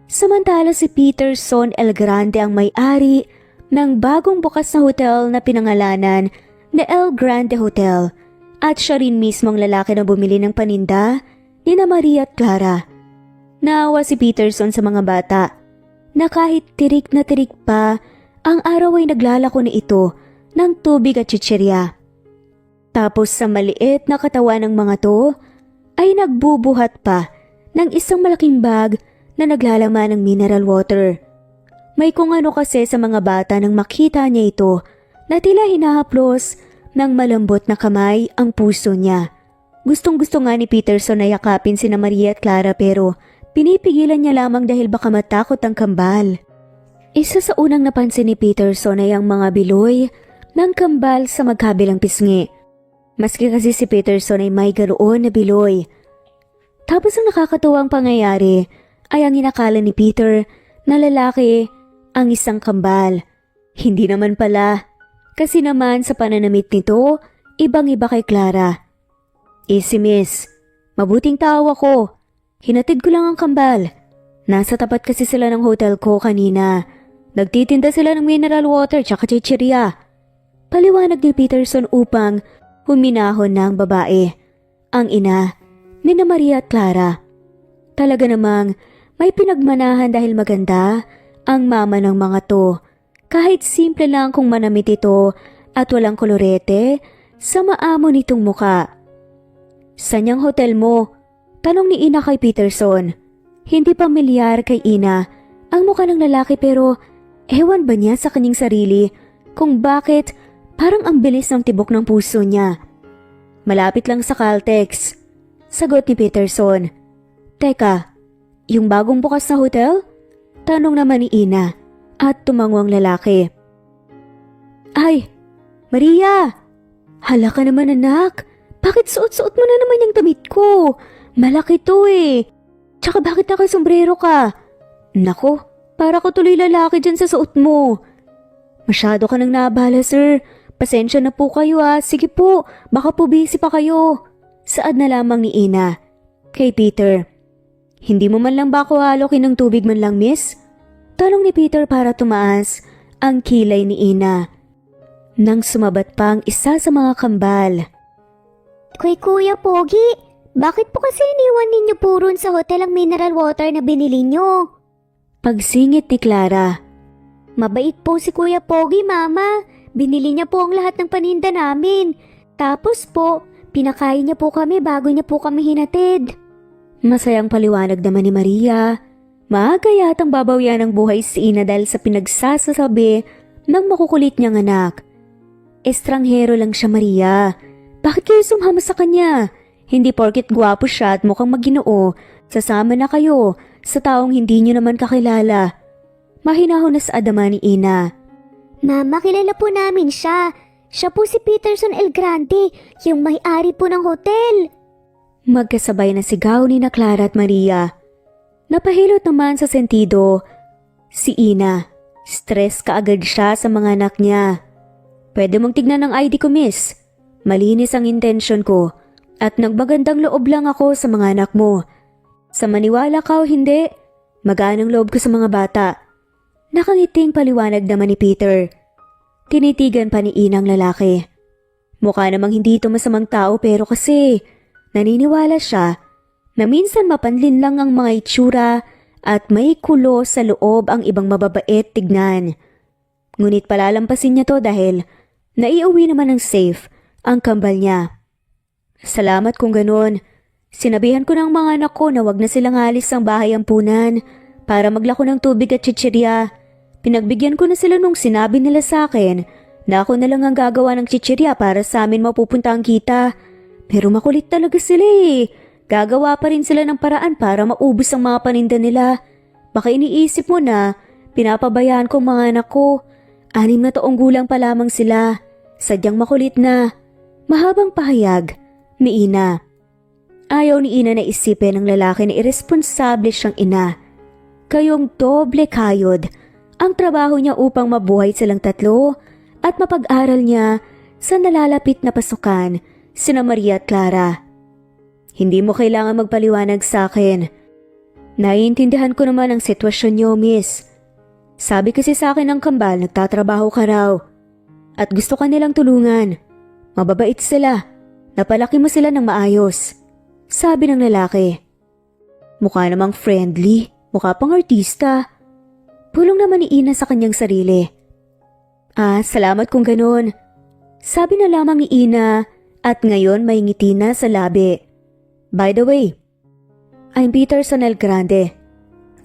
Samantala si Peterson El Grande ang may-ari ng bagong bukas na hotel na pinangalanan na El Grande Hotel at siya rin mismo ang lalaki na bumili ng paninda ni Maria at Clara. Naawa si Peterson sa mga bata na kahit tirik na tirik pa, ang araw ay naglalako na ito ng tubig at chichirya. Tapos sa maliit na katawan ng mga to ay nagbubuhat pa ng isang malaking bag na naglalaman ng mineral water. May kung ano kasi sa mga bata nang makita niya ito na tila hinahaplos ng malambot na kamay ang puso niya. Gustong-gusto nga ni Peterson na yakapin sina Maria at Clara pero pinipigilan niya lamang dahil baka matakot ang kambal. Isa sa unang napansin ni Peterson ay ang mga biloy ng kambal sa magkabilang pisngi. Maski kasi si Peterson ay may ganoon na biloy. Tapos ang nakakatuwang pangyayari ay ang inakala ni Peter na lalaki ang isang kambal. Hindi naman pala. Kasi naman sa pananamit nito, ibang-iba kay Clara. Easy miss, mabuting tao ako. Hinatid ko lang ang kambal. Nasa tapat kasi sila ng hotel ko kanina. Nagtitinda sila ng mineral water tsaka chichirya. Paliwanag ni Peterson upang huminahon na ang babae. Ang ina ni Maria at Clara. Talaga namang may pinagmanahan dahil maganda ang mama ng mga to. Kahit simple lang kung manamit ito at walang kolorete sa maamo nitong muka. Saan yung hotel mo? Tanong ni Ina kay Peterson. Hindi pamilyar kay Ina ang mukha ng lalaki pero ewan ba niya sa kanyang sarili kung bakit parang ang bilis ng tibok ng puso niya. Malapit lang sa Caltex. Sagot ni Peterson. Teka, yung bagong bukas na hotel? Tanong naman ni Ina at tumango ang lalaki. Ay, Maria! Hala ka naman anak, Bakit suot-suot mo na naman yung damit ko? Malaki to eh. Tsaka bakit nakasombrero ka? Nako, para ko tuloy lalaki dyan sa suot mo. Masyado ka nang naabala, sir. Pasensya na po kayo ah. Sige po, baka po busy pa kayo. Saad na lamang ni Ina. Kay Peter. Hindi mo man lang ba ako halokin ng tubig man lang, miss? Tanong ni Peter para tumaas ang kilay ni Ina. Nang sumabat pa ang isa sa mga kambal. Kuya Pogi, bakit po kasi iniwan ninyo po ron sa hotel ang mineral water na binili nyo? Pagsingit ni Clara. Mabait po si Kuya Pogi, Mama. Binili niya po ang lahat ng paninda namin. Tapos po, pinakain niya po kami bago niya po kami hinatid. Masayang paliwanag naman ni Maria. Maaga yatang babawyan ng buhay si Ina dahil sa pinagsasasabi ng makukulit niyang anak. Estranghero lang siya, Maria. Bakit kayo sumama sa kanya? Hindi porket gwapo siya at mukhang maginoo, sasama na kayo sa taong hindi niyo naman kakilala. Mahinahon na sa adama ni Ina. Mama, kilala po namin siya. Siya po si Peterson El Grande, yung may-ari po ng hotel. Magkasabay na sigaw ni na Clara at Maria. Napahilot naman sa sentido si Ina. Stress kaagad siya sa mga anak niya. Pwede mong tignan ng ID ko, miss. Malinis ang intensyon ko at nagbagandang loob lang ako sa mga anak mo. Sa maniwala ka o hindi, magaan ang loob ko sa mga bata. Nakangiting paliwanag naman ni Peter. Tinitigan pa ni Ina ang lalaki. Mukha namang hindi ito masamang tao pero kasi naniniwala siya na minsan mapanlin lang ang mga itsura at may kulo sa loob ang ibang mababait tignan. Ngunit palalampasin niya to dahil naiuwi naman ng safe ang kambal niya. Salamat kung ganun. Sinabihan ko ng mga anak ko na wag na silang alis ng bahay ampunan para maglako ng tubig at chichirya. Pinagbigyan ko na sila nung sinabi nila sa akin na ako na lang ang gagawa ng chichirya para sa amin mapupunta ang kita. Pero makulit talaga sila eh. Gagawa pa rin sila ng paraan para maubos ang mga paninda nila. Baka iniisip mo na pinapabayaan ko mga anak ko. 6 na taong gulang pa lamang sila. Sadyang makulit na. Mahabang pahayag ni Ina. Ayaw ni Ina na isipin ng lalaki na irresponsable siyang ina. Kayong doble kayod ang trabaho niya upang mabuhay silang tatlo at mapag-aral niya sa nalalapit na pasukan sina Maria at Clara. Hindi mo kailangan magpaliwanag sa akin. Naiintindihan ko naman ang sitwasyon niyo, miss. Sabi kasi sa akin ng kambal nagtatrabaho ka raw at gusto ka nilang tulungan. Mababait sila. Napalaki mo sila ng maayos. Sabi ng lalaki. Mukha namang friendly. Mukha pang artista. Pulong naman ni Ina sa kanyang sarili. Salamat kung ganun. Sabi na lamang ni Ina at ngayon may ngiti na sa labi. By the way, I'm Peterson El Grande.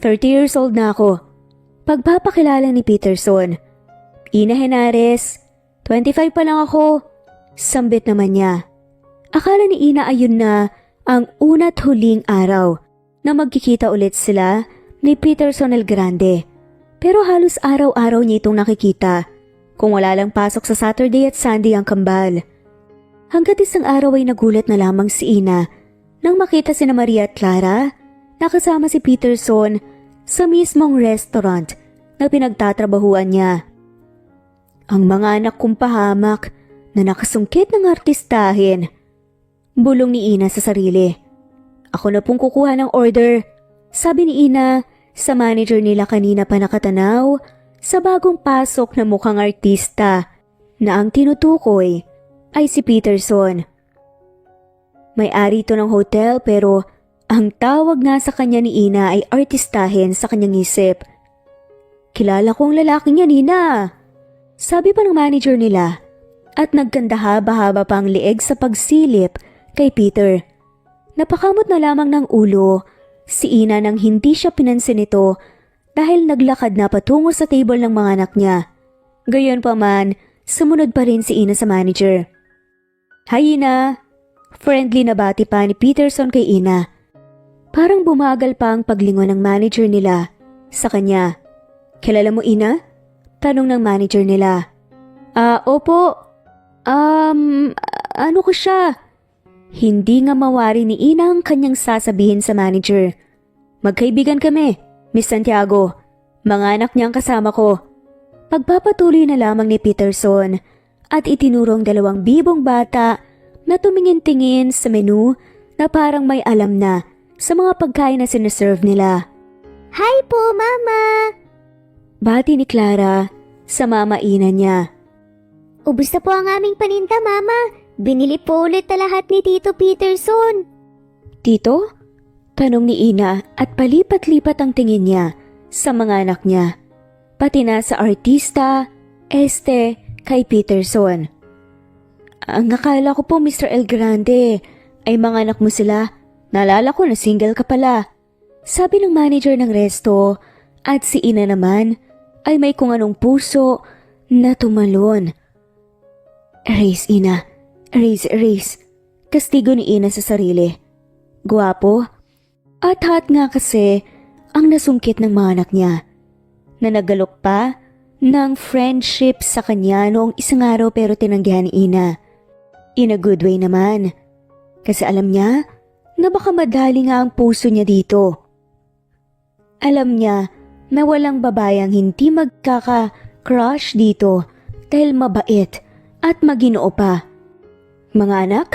30 years old na ako. Pagpapakilala ni Peterson. Ina Henares, 25 pa lang ako. Sambit naman niya. Akala ni Ina ayun na ang una't huling araw na magkikita ulit sila ni Peterson El Grande. Pero halos araw-araw niya itong nakikita kung wala lang pasok sa Saturday at Sunday ang kambal. Hanggat isang araw ay nagulat na lamang si Ina nang makita sina Maria at Clara nakasama si Peterson sa mismong restaurant na pinagtatrabahuan niya. Ang mga anak kong pahamak na nakasungkit ng artistahin. Bulong ni Ina sa sarili. Ako na pong kukuha ng order. Sabi ni Ina sa manager nila kanina pa nakatanaw sa bagong pasok na mukhang artista na ang tinutukoy ay si Peterson. May-ari ito ng hotel pero ang tawag nga sa kanya ni Ina ay artistahin sa kanyang isip. Kilala ko ang lalaking yan, Ina. Sabi pa ng manager nila at nagkanda haba-haba pa ang lieg sa pagsilip kay Peter. Napakamot na lamang ng ulo si Ina nang hindi siya pinansin ito dahil naglakad na patungo sa table ng mga anak niya. Gayon pa man, sumunod pa rin si Ina sa manager. Hi Ina! Friendly na bati pa ni Peterson kay Ina. Parang bumagal pa ang paglingon ng manager nila sa kanya. Kilala mo Ina? Tanong ng manager nila. Opo. Ano ko siya? Hindi nga mawari ni Ina ang kanyang sasabihin sa manager. Magkaibigan kami, Miss Santiago. Mga anak niyang kasama ko. Pagpapatuloy na lamang ni Peterson at itinurong 2 bibong bata na tumingin-tingin sa menu na parang may alam na sa mga pagkain na sinaserve nila. Hi po, Mama! Bati ni Clara sa mama Ina niya. Ubus na po ang aming paninda, Mama. Binili po ulit na lahat ni Tito Peterson. Tito? Tanong ni Ina at palipat-lipat ang tingin niya sa mga anak niya. Pati na sa artista, kay Peterson. Ang akala ko po Mr. El Grande ay mga anak mo sila. Naalala ko na single ka pala. Sabi ng manager ng resto at si Ina naman ay may kung anong puso na tumalon. Erase, Ina. Erase. Kastigo ni Ina sa sarili. Guwapo. At hot nga kasi ang nasungkit ng mga anak niya. Na nagalok pa ng friendship sa kanya noong isang araw pero tinanggihan ni Ina. In a good way naman. Kasi alam niya na baka madali nga ang puso niya dito. Alam niya na walang babayang hindi magkaka-crush dito dahil mabait at maginoo pa. Mga anak?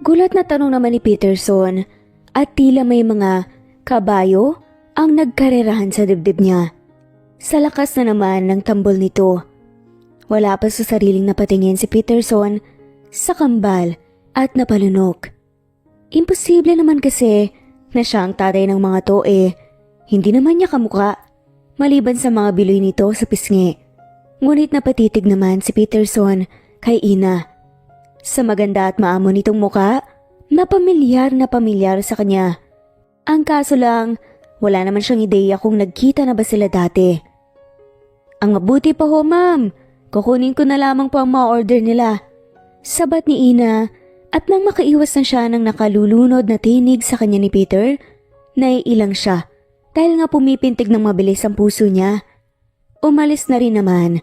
Gulat na tanong naman ni Peterson at tila may mga kabayo ang nagkarerahan sa dibdib niya. Sa lakas na naman ng tambol nito. Wala pa sa sariling napatingin si Peterson sa kambal at napalunok. Imposible naman kasi na siya ang tatay ng mga to hindi naman niya kamuka maliban sa mga biloy nito sa pisngi. Ngunit napatitig naman si Peterson kay Ina. Sa maganda at maamo nitong muka, na pamilyar sa kanya. Ang kaso lang, wala naman siyang ideya kung nagkita na ba sila dati. Ang mabuti pa ho, ma'am. Kukunin ko na lamang po ang mga order nila. Sabat ni Ina at nang makaiwas na siya ng nakalulunod na tinig sa kanya ni Peter, naiilang siya dahil nga pumipintig ng mabilis ang puso niya. Umalis na rin naman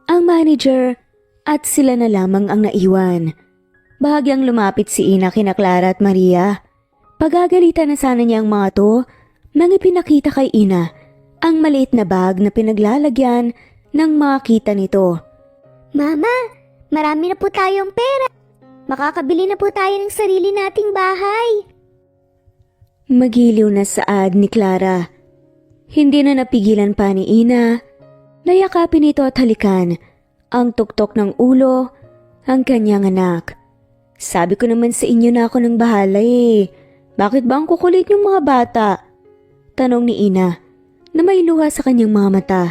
ang manager at sila na lamang ang naiwan. Bahagyang lumapit si Ina kina Clara at Maria. Pagagalitan na sana niya ang mga to nang ipinakita kay Ina ang maliit na bag na pinaglalagyan ng mga kita nito. Mama, marami na po tayong pera. Makakabili na po tayo ng sarili nating bahay. Magiliw na saad ni Clara. Hindi na napigilan pa ni Ina. Nayakapin ito at halikan ang tuktok ng ulo ang kanyang anak. Sabi ko naman sa inyo na ako ng bahala Bakit ba ang kukulit yung mga bata? Tanong ni Ina na may luha sa kanyang mga mata.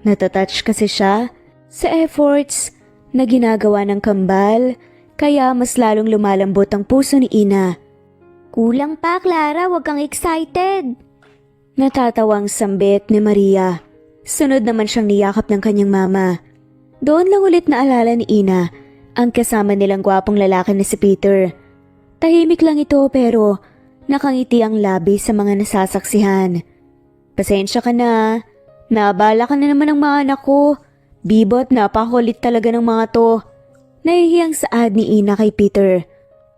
Natatouch kasi siya sa efforts na ginagawa ng kambal kaya mas lalong lumalambot ang puso ni Ina. Kulang pa, Clara, wag kang excited. Natatawang sambit ni Maria. Sunod naman siyang niyakap ng kanyang mama. Doon lang ulit naalala ni Ina ang kasama nilang gwapong lalaki na si Peter. Tahimik lang ito pero nakangiti ang labi sa mga nasasaksihan. Pasensya ka na. Naabala ka na naman ng mga anak ko. Bibot, napakulit talaga ng mga to. Nahihiyang saad ni Ina kay Peter.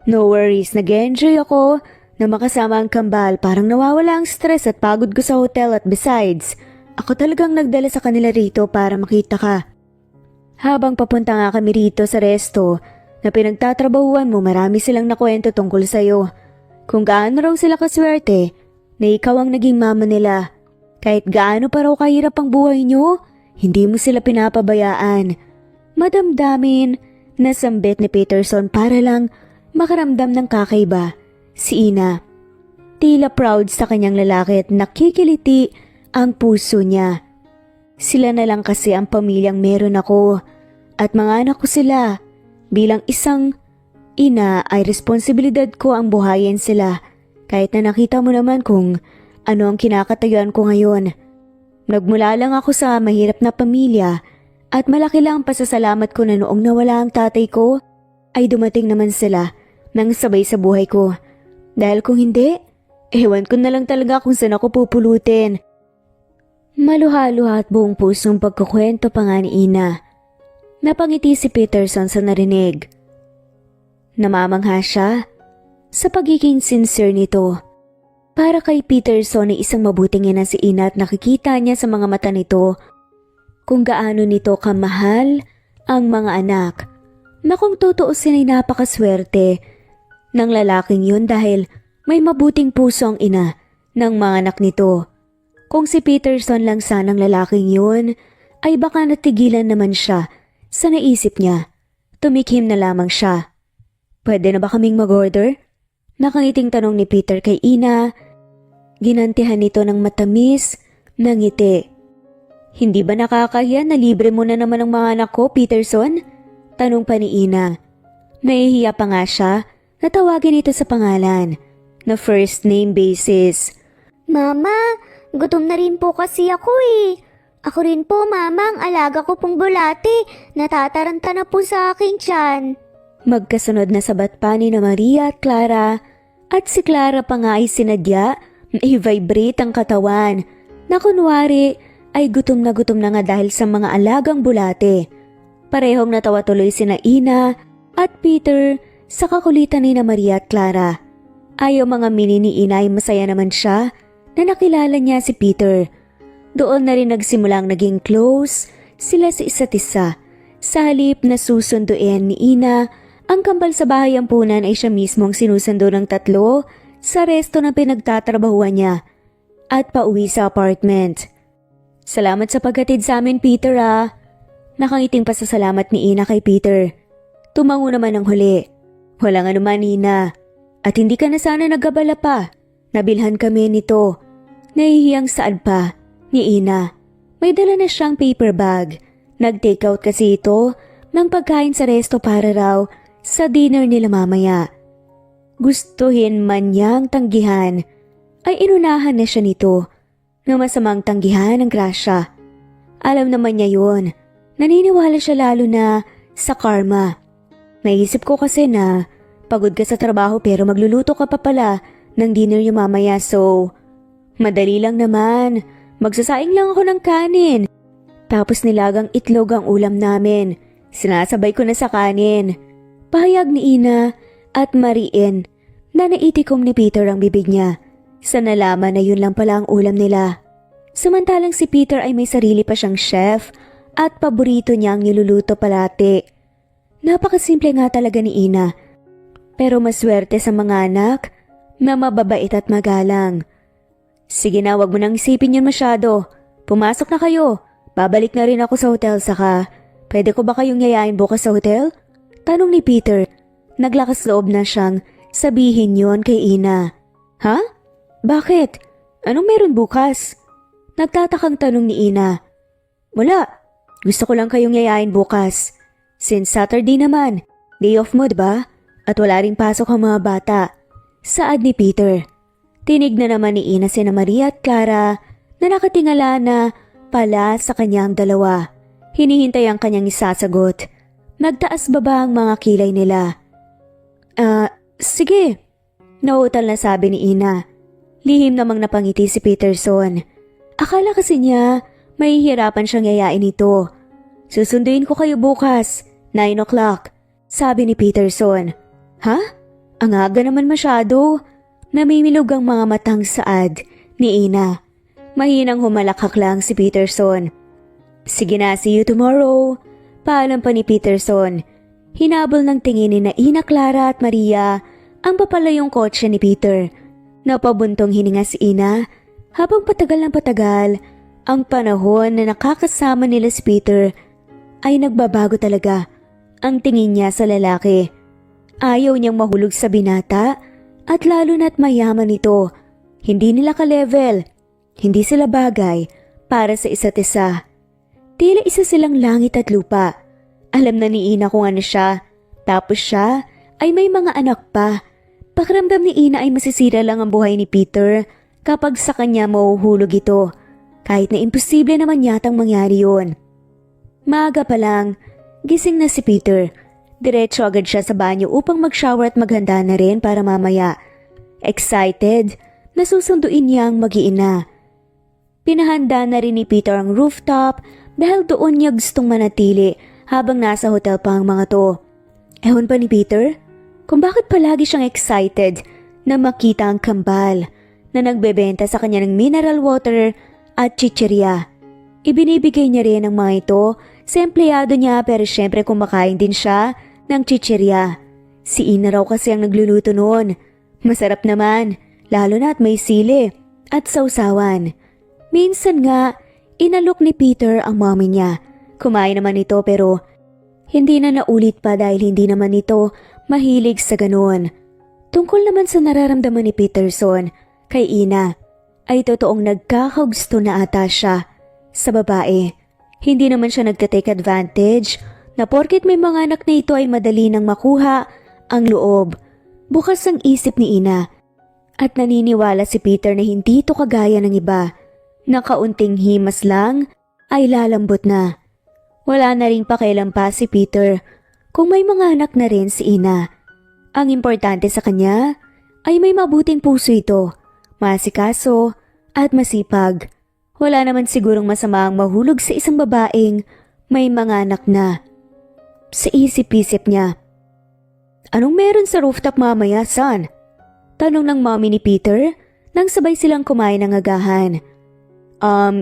No worries, nag-enjoy ako na makasama ang kambal. Parang nawawala ang stress at pagod ko sa hotel at besides, ako talagang nagdala sa kanila rito para makita ka. Habang papunta nga kami rito sa resto na pinagtatrabahuan mo, marami silang nakwento tungkol sa'yo. Kung gaano raw sila kaswerte na ikaw ang naging mama nila. Kahit gaano pa raw kahirap ang buhay nyo, hindi mo sila pinapabayaan. Madamdamin na sambit ni Peterson para lang makaramdam ng kakaiba si Ina. Tila proud sa kanyang lalaki at nakikiliti ang puso niya. Sila na lang kasi ang pamilyang meron ako at mga anak ko sila. Bilang isang ina ay responsibilidad ko ang buhayin sila kahit na nakita mo naman kung ano ang kinakatayuan ko ngayon. Nagmula lang ako sa mahirap na pamilya at malaki lang ang pasasalamat ko na noong nawala ang tatay ko ay dumating naman sila nang sabay sa buhay ko. Dahil kung hindi, ewan ko na lang talaga kung saan ako pupulutin. Maluha-luha at buong pusong pagkukwento pa nga ni Ina. Napangiti si Peterson sa narinig. Namamangha siya sa pagiging sincere nito. Para kay Peterson ay isang mabuting ina si Ina at nakikita niya sa mga mata nito kung gaano nito kamahal ang mga anak. Na kung tutuusin ay napakaswerte ng lalaking yun dahil may mabuting puso ang ina ng mga anak nito. Kung si Peterson lang sanang lalaking yun, ay baka natigilan naman siya sa naisip niya. Tumikhim na lamang siya. Pwede na ba kaming mag-order? Nakangiting tanong ni Peter kay Ina. Ginantihan nito ng matamis na ngiti. Hindi ba nakakahiya na libre mo na naman ang mga anak ko, Peterson? Tanong pa ni Ina. Nahihiya pa nga siya na tawagin ito sa pangalan na first name basis. Mama, gutom na rin po kasi ako eh. Ako rin po, Mama, ang alaga ko pong bulate. Natataranta na po sa aking tiyan. Magkasunod na sabat pa ni na Maria at Clara, at si Clara pa nga ay sinadya na i-vibrate ang katawan na kunwari ay gutom na nga dahil sa mga alagang bulate. Parehong natawa tuloy sina Ina at Peter sa kakulitan ni na Maria at Clara. Ayaw mga mini ni Ina ay masaya naman siya na nakilala niya si Peter. Doon na rin nagsimulang naging close sila sa isa't isa. Sa halip na susunduin ni Ina, ang kambal sa bahay ampunan ay siya mismo ang sinusundo ng tatlo sa resto na pinagtatrabahuan niya at pauwi sa apartment. Salamat sa paghatid sa amin, Peter ah. Nakangiting pasasalamat ni Ina kay Peter. Tumango naman ang huli. Walang anuman, Ina. At hindi ka na sana nagabala pa. Nabilhan kami nito. Nahihiyang saad pa ni Ina. May dala na siyang paper bag. Nag-take out kasi ito ng pagkain sa resto para raw sa dinner nila mamaya. Gustuhin man niyang tanggihan, ay inunahan na siya nito na masamang tanggihan ng grasya. Alam naman niya yun. Naniniwala siya lalo na sa karma. Naisip ko kasi na pagod ka sa trabaho pero magluluto ka pa pala ng dinner niyo mamaya so madali lang naman. Magsasaing lang ako ng kanin. Tapos nilagang itlog ang ulam namin. Sinasabay ko na sa kanin. Pahayag ni Ina at mariin na naitikom ni Peter ang bibig niya sa nalaman na yun lang pala ang ulam nila. Samantalang si Peter ay may sarili pa siyang chef at paborito niyang niluluto palati. Napakasimple nga talaga ni Ina. Pero maswerte sa mga anak na mababait at magalang. Sige na, wag mo nang isipin yun masyado. Pumasok na kayo. Babalik na rin ako sa hotel saka. Pwede ko ba kayong yayain bukas sa hotel? Tanong ni Peter. Naglakas loob na siyang sabihin yon kay Ina. Ha? Bakit? Anong meron bukas? Nagtatakang tanong ni Ina. Wala. Gusto ko lang kayong yayain bukas. Since Saturday naman, day off mo diba? At wala ring pasok ang mga bata. Saad ni Peter. Tinig na naman ni Ina sina Maria at Clara na nakatingala na pala sa kanyang dalawa. Hinihintay ang kanyang isasagot. Nagtaas baba ang mga kilay nila. Sige. Nauutal na sabi ni Ina. Lihim namang napangiti si Peterson. Akala kasi niya mahihirapan siyang yayain ito. Susunduin ko kayo bukas, 9 o'clock, sabi ni Peterson. Ha? Ang aga naman masyado. Namimilog ang mga matang saad ni Ina. Mahinang humalakhak lang si Peterson. Sige na, see you tomorrow. Paalam pa ni Peterson. Hinabol ng tingin ni na Ina, Clara at Maria ang papalayong kotse ni Peter. Napabuntong hininga si Ina habang patagal ng patagal ang panahon na nakakasama nila si Peter ay nagbabago talaga ang tingin niya sa lalaki. Ayaw niyang mahulog sa binata at lalo na't mayaman ito. Hindi nila ka-level. Hindi sila bagay para sa isa't isa. Tila isa silang langit at lupa. Alam na ni Ina kung ano siya. Tapos siya ay may mga anak pa. Pakiramdam ni Ina ay masisira lang ang buhay ni Peter kapag sa kanya mahuhulog ito. Kahit na imposible naman yatang mangyari yun. Maaga pa lang, gising na si Peter. Diretso agad siya sa banyo upang mag-shower at maghanda na rin para mamaya. Excited na susunduin niyang mag-iina. Pinahanda na rin ni Peter ang rooftop dahil doon niya gustong manatili habang nasa hotel pa ang mga to. Ewan pa ni Peter, kung bakit palagi siyang excited na makita ang kambal na nagbebenta sa kanya ng mineral water at chichirya. Ibinibigay niya rin ang mga ito sa empleyado niya pero syempre kumakain din siya ng chichirya. Si Ina raw kasi ang nagluluto noon. Masarap naman, lalo na at may sili at sausawan. Minsan nga, inalok ni Peter ang mommy niya. Kumain naman ito pero hindi na naulit pa dahil hindi naman ito mahilig sa ganoon. Tungkol naman sa nararamdaman ni Peterson kay Ina, ay totoong nagkakagusto na ata siya sa babae. Hindi naman siya nagtatake advantage na porket may mga anak na ito ay madali nang makuha ang loob. Bukas ang isip ni Ina at naniniwala si Peter na hindi ito kagaya ng iba na kaunting himas lang ay lalambot na. Wala na ring pakialam pa si Peter kung may mga anak na rin si Ina. Ang importante sa kanya ay may mabuting puso ito, masikaso at masipag. Wala naman sigurong masama ang mahulog sa isang babaeng may mga anak na. Sa isip-isip niya, anong meron sa rooftop mamaya, son? Tanong ng mommy ni Peter nang sabay silang kumain ng agahan.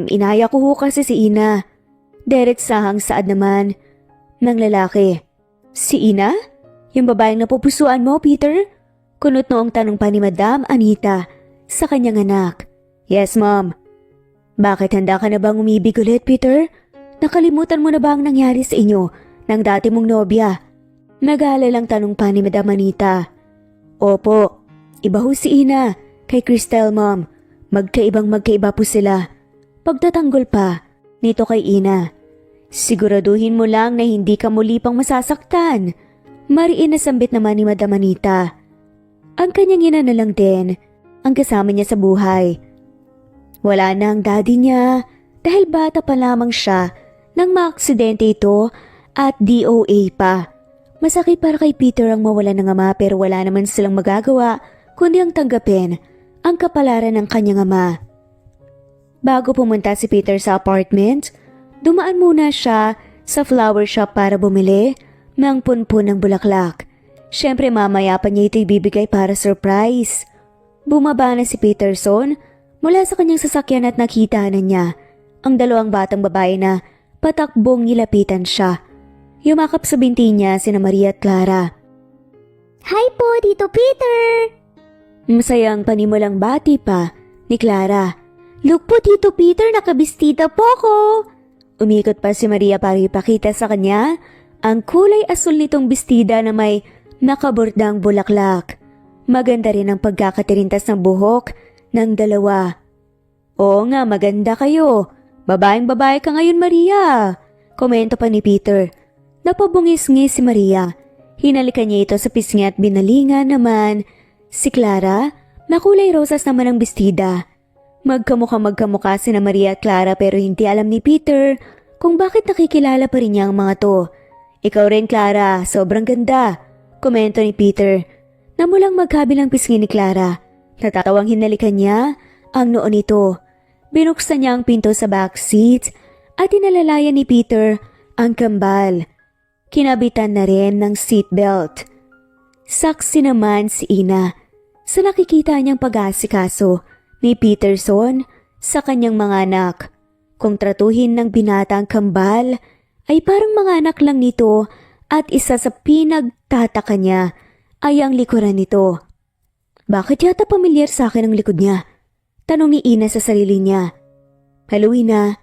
Inaya ko ho kasi si Ina. Diretsahang saad naman ng lalaki. Si Ina? Yung babaeng napupusuan mo, Peter? Kunot noong tanong pa ni Madam Anita sa kanyang anak. Yes, Mom. Bakit handa ka na bang umibig ulit, Peter? Nakalimutan mo na ba ang nangyari sa inyo ng dati mong nobya? Nag-aalalang tanong pa ni Madam Anita. Opo, iba ho si Ina kay Cristel, Mom. Magkaiba po sila. Pagtatanggol pa nito kay Ina. Siguraduhin mo lang na hindi ka muli pang masasaktan. Mariin na sambit naman ni Madam Anita. Ang kanyang ina na lang din ang kasama niya sa buhay. Wala na ang daddy niya dahil bata pa lamang siya nang maaksidente ito at DOA pa. Masakit para kay Peter ang mawala ng ama pero wala naman silang magagawa kundi ang tanggapin ang kapalaran ng kanyang ama. Bago pumunta si Peter sa apartment, dumaan muna siya sa flower shop para bumili ng punpun ng bulaklak. Siyempre mamaya pa niya ito ibibigay para surprise. Bumaba na si Peterson mula sa kanyang sasakyan at nakita na niya ang dalawang batang babae na patakbong nilapitan siya. Yumakap sa binti niya sina Maria at Clara. Hi po, Tito Peter! Masayang panimulang bati pa ni Clara. Look po, Tito Peter, nakabistida po ko! Umikot pa si Maria para ipakita sa kanya ang kulay asul nitong bestida na may nakabordang bulaklak. Maganda rin ang pagkakatirintas ng buhok ng dalawa. Oo nga, maganda kayo. Babaeng-babae ka ngayon, Maria. Komento pa ni Peter. Napabungis-ngis si Maria. Hinalikan niya ito sa pisngi at binalingan naman si Clara na kulay rosas naman ang bestida. Magkamukha sina Maria at Clara pero hindi alam ni Peter kung bakit nakikilala pa rin niya ang mga to. Ikaw rin, Clara, sobrang ganda. Komento ni Peter na mulang magkabilang pisngi ni Clara. Natatawang hinalikan niya ang noo nito. Binuksan niya ang pinto sa backseat at inalalayan ni Peter ang kambal. Kinabitan na rin ng seatbelt. Saksi naman si Ina sa nakikita niyang pag-aasikaso ni Peterson sa kanyang mga anak. Kung tratuhin ng binata ang kambal, ay parang mga anak lang nito at isa sa pinagtataka niya ay ang likuran nito. Bakit yata pamilyar sa akin ang likod niya? Tanong ni Ina sa sarili niya. Hello, Ina.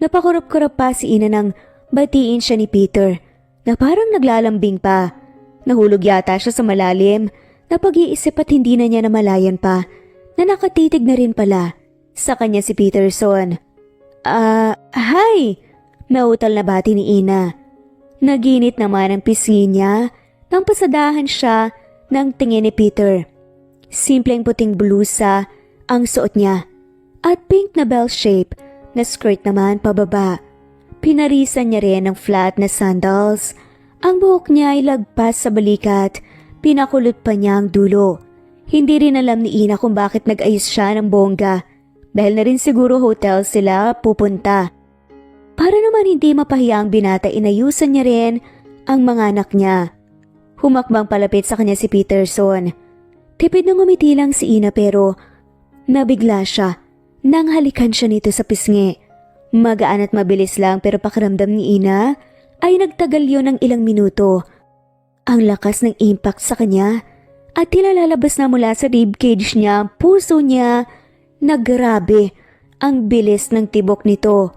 Napakurap-kurap pa si Ina nang batiin siya ni Peter na parang naglalambing pa. Nahulog yata siya sa malalim na pag-iisip at hindi na niya namalayan pa na nakatitig na rin pala sa kanya si Peterson. Hi! Nautal na bati ni Ina. Naginit naman ang pisngi niya nang pasadahan siya ng tingin ni Peter. Simpleng puting blusa ang suot niya at pink na bell shape na skirt naman pababa. Pinarisan niya rin ng flat na sandals. Ang buhok niya ay lagpas sa balikat, pinakulot pa niya ang dulo. Hindi rin alam ni Ina kung bakit nag-ayos siya ng bongga dahil na rin siguro hotel sila pupunta. Para naman hindi mapahiya ang binata, inayusan niya rin ang mga anak niya. Humakbang palapit sa kanya si Peterson. Tipid na ngumiti lang si Ina pero nabigla siya nang halikan siya nito sa pisngi. Magaan at mabilis lang pero pakiramdam ni Ina ay nagtagal yon ng ilang minuto. Ang lakas ng impact sa kanya at tila lalabas na mula sa ribcage niya, puso niya, na grabe ang bilis ng tibok nito.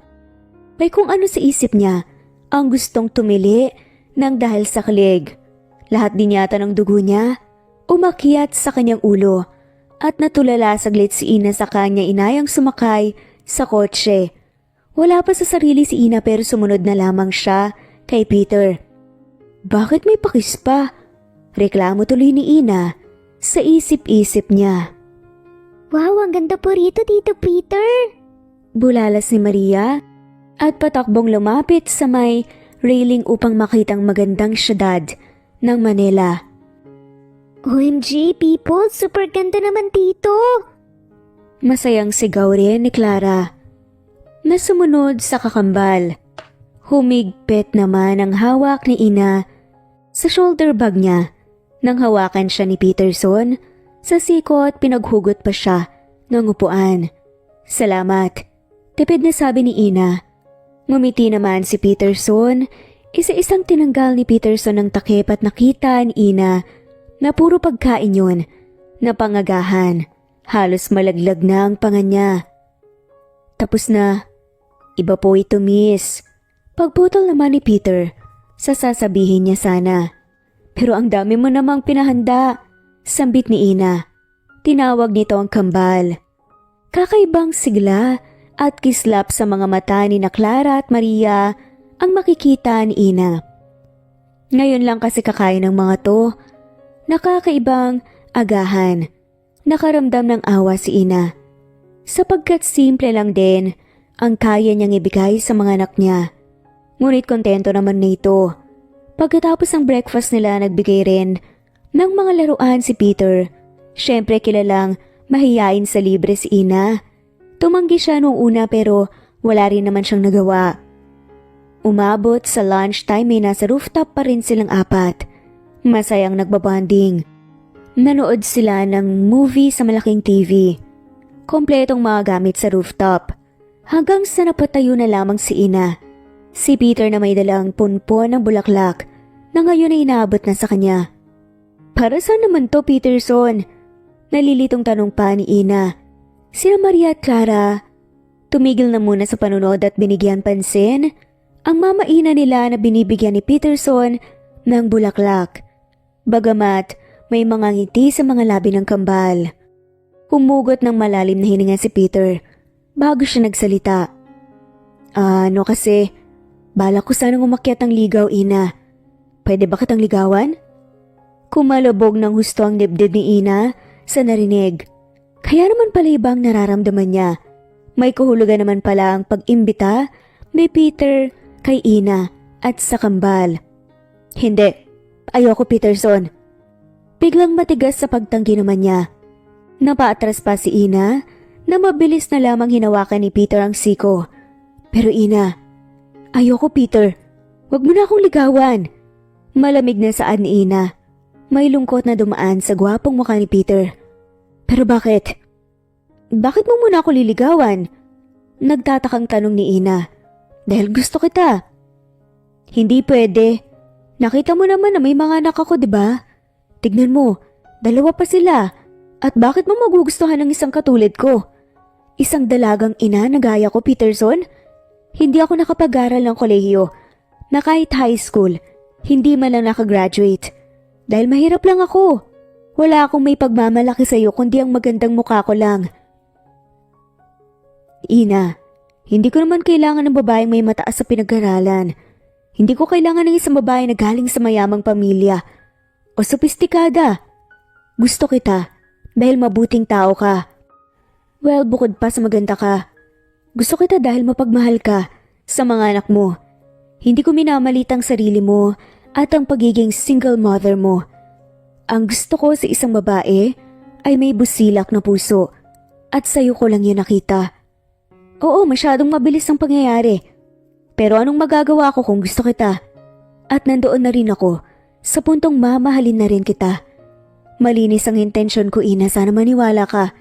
May kung ano sa isip niya, ang gustong tumili nang dahil sa kilig. Lahat din yata ng dugo niya umakyat sa kanyang ulo at natulala saglit si Ina sa kanya inayang sumakay sa kotse. Wala pa sa sarili si Ina pero sumunod na lamang siya kay Peter. Bakit may pakis pa? Reklamo tuloy ni Ina sa isip-isip niya. Wow, ang ganda po rito, Tito Peter. Bulalas ni Maria at patakbong lumapit sa may railing upang makitang magandang syudad ng Manila. OMG, people, super ganda naman dito. Masayang sigaw rin ni Clara na sumunod sa kakambal. Humigpit naman ang hawak ni Ina sa shoulder bag niya nang hawakan siya ni Peterson. Sa sikot pinaghugot pa siya ng upuan. Salamat, tipid na sabi ni Ina. Ngumiti naman si Peterson. Isa-isang tinanggal ni Peterson ng takip at nakita ni Ina na puro pagkain yun na pangagahan. Halos malaglag na ang panga niya. Tapos na. Iba po ito, miss. Pagputol naman ni Peter, sasabihin niya sana. Pero ang dami mo namang pinahanda, sambit ni Ina. Tinawag nito ang kambal. Kakaibang sigla at kislap sa mga mata ni na Clara at Maria ang makikita ni Ina. Ngayon lang kasi kakain ng mga to. Nakakaibang agahan. Nakaramdam ng awa si Ina. Sapagkat simple lang din ang kaya niyang ibigay sa mga anak niya. Ngunit kontento naman nito. Pagkatapos ng breakfast nila, nagbigay rin ng mga laruan si Peter. Siyempre kilalang mahiyain sa libre si Ina. Tumanggi siya noong una pero wala rin naman siyang nagawa. Umabot sa lunchtime ay nasa rooftop pa rin silang apat. Masayang nagbabanding. Nanood sila ng movie sa malaking TV. Kompletong mga gamit sa rooftop. Hanggang sa napatayo na lamang si Ina. Si Peter na may dalang punpon ng bulaklak na ngayon ay inaabot na sa kanya. Para saan naman to, Peterson? Nalilitong tanong pa ni Ina. Sina Maria at Clara tumigil na muna sa panunod at binigyan pansin ang mama Ina nila na binibigyan ni Peterson ng bulaklak. Bagamat may mga ngiti sa mga labi ng kambal. Humugot ng malalim na hininga si Peter bago siya nagsalita. Ano kasi, balak ko sanang umakyat ang ligaw, Ina. Pwede ba kitang ligawan? Kumalubog ng husto ang dibdib ni Ina sa narinig. Kaya naman pala ibang nararamdaman niya. May kahulugan naman pala ang pag-imbita ni Peter kay Ina at sa kambal. Hindi, ayoko, Peterson. Biglang matigas sa pagtanggi naman niya. Napaatras pa si Ina na mabilis na lamang hinawakan ni Peter ang siko. Pero Ina, ayoko, Peter. Huwag mo na akong ligawan. Malamig na saad ni Ina. May lungkot na dumaan sa gwapong mukha ni Peter. Pero bakit? Bakit mo muna ako liligawan? Nagtatakang tanong ni Ina. Dahil gusto kita. Hindi pwede. Nakita mo naman na may mga anak ako, diba? Tignan mo, dalawa pa sila. At bakit mo magugustuhan ng isang katulad ko? Isang dalagang ina na gaya ko, Peterson? Hindi ako nakapag-aral ng kolehiyo. Na kahit high school, hindi man lang nakagraduate. Dahil mahirap lang ako. Wala akong may pagmamalaki sa'yo kundi ang magandang mukha ko lang. Ina, hindi ko naman kailangan ng babaeng may mataas sa pinag-aralan. Hindi ko kailangan ng isang babae na galing sa mayamang pamilya o sopistikada. Gusto kita dahil mabuting tao ka. Well, bukod pa sa maganda ka. Gusto kita dahil mapagmahal ka sa mga anak mo. Hindi ko minamalit ang sarili mo at ang pagiging single mother mo. Ang gusto ko sa isang babae ay may busilak na puso at sa'yo ko lang yun nakita. Oo, masyadong mabilis ang pangyayari. Pero anong magagawa ko kung gusto kita? At nandoon na rin ako sa puntong mamahalin na rin kita. Malinis ang intensyon ko, Ina, sana maniwala ka.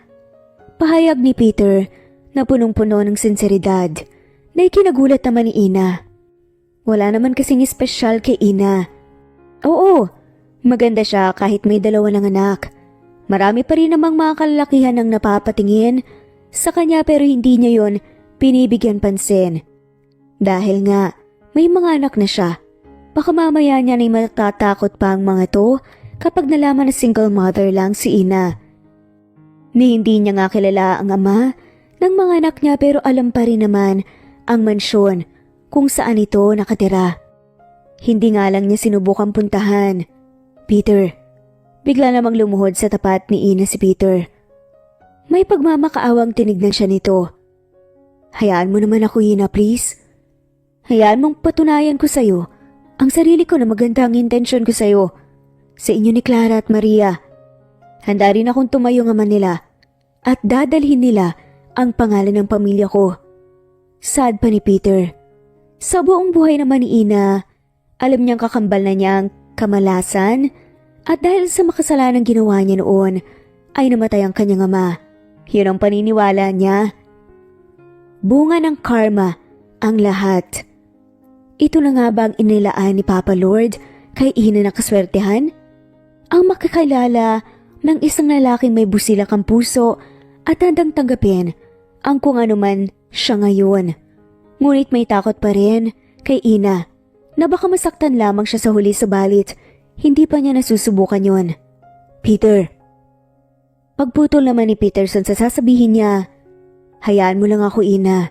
Pahayag ni Peter na punong-puno ng sinseridad na ikinagulat naman ni Ina. Wala naman kasing espesyal kay Ina. Oo, maganda siya kahit may 2 ng anak. Marami pa rin namang mga kalalakihan ang napapatingin sa kanya pero hindi niya yon pinibigyan pansin. Dahil nga, may mga anak na siya. Baka mamaya niya na'y matatakot pa ang mga to kapag nalaman na single mother lang si Ina. Ni hindi niya nga kilala ang ama ng mga anak niya pero alam pa rin naman ang mansyon kung saan ito nakatira. Hindi nga lang niya sinubukang puntahan. Peter, bigla namang lumuhod sa tapat ni Ina si Peter. May pagmamakaawang tinignan siya nito. Hayaan mo naman ako, Ina, please. Hayaan mong patunayan ko sa'yo ang sarili ko na maganda ang intensyon ko sa'yo. Sa inyo ni Clara at Maria. Handa rin akong tumayo ng ama nila at dadalhin nila ang pangalan ng pamilya ko. Sad pa ni Peter. Sa buong buhay naman ni Ina, alam niyang kakambal na niyang kamalasan at dahil sa makasalanang ginawa niya noon ay namatay ang kanyang ama. Yun ang paniniwala niya. Bunga ng karma ang lahat. Ito na nga ba ang inilaan ni Papa Lord kay Ina na kaswertehan? Ang makakilala ng isang lalaking may busilak ang puso at handang tanggapin ang kung ano man siya ngayon. Ngunit may takot pa rin kay Ina na baka masaktan lamang siya sa huli subalit hindi pa niya nasusubukan yon. Peter. Pagputol naman ni Peterson sa sasabihin niya, hayaan mo lang ako, Ina.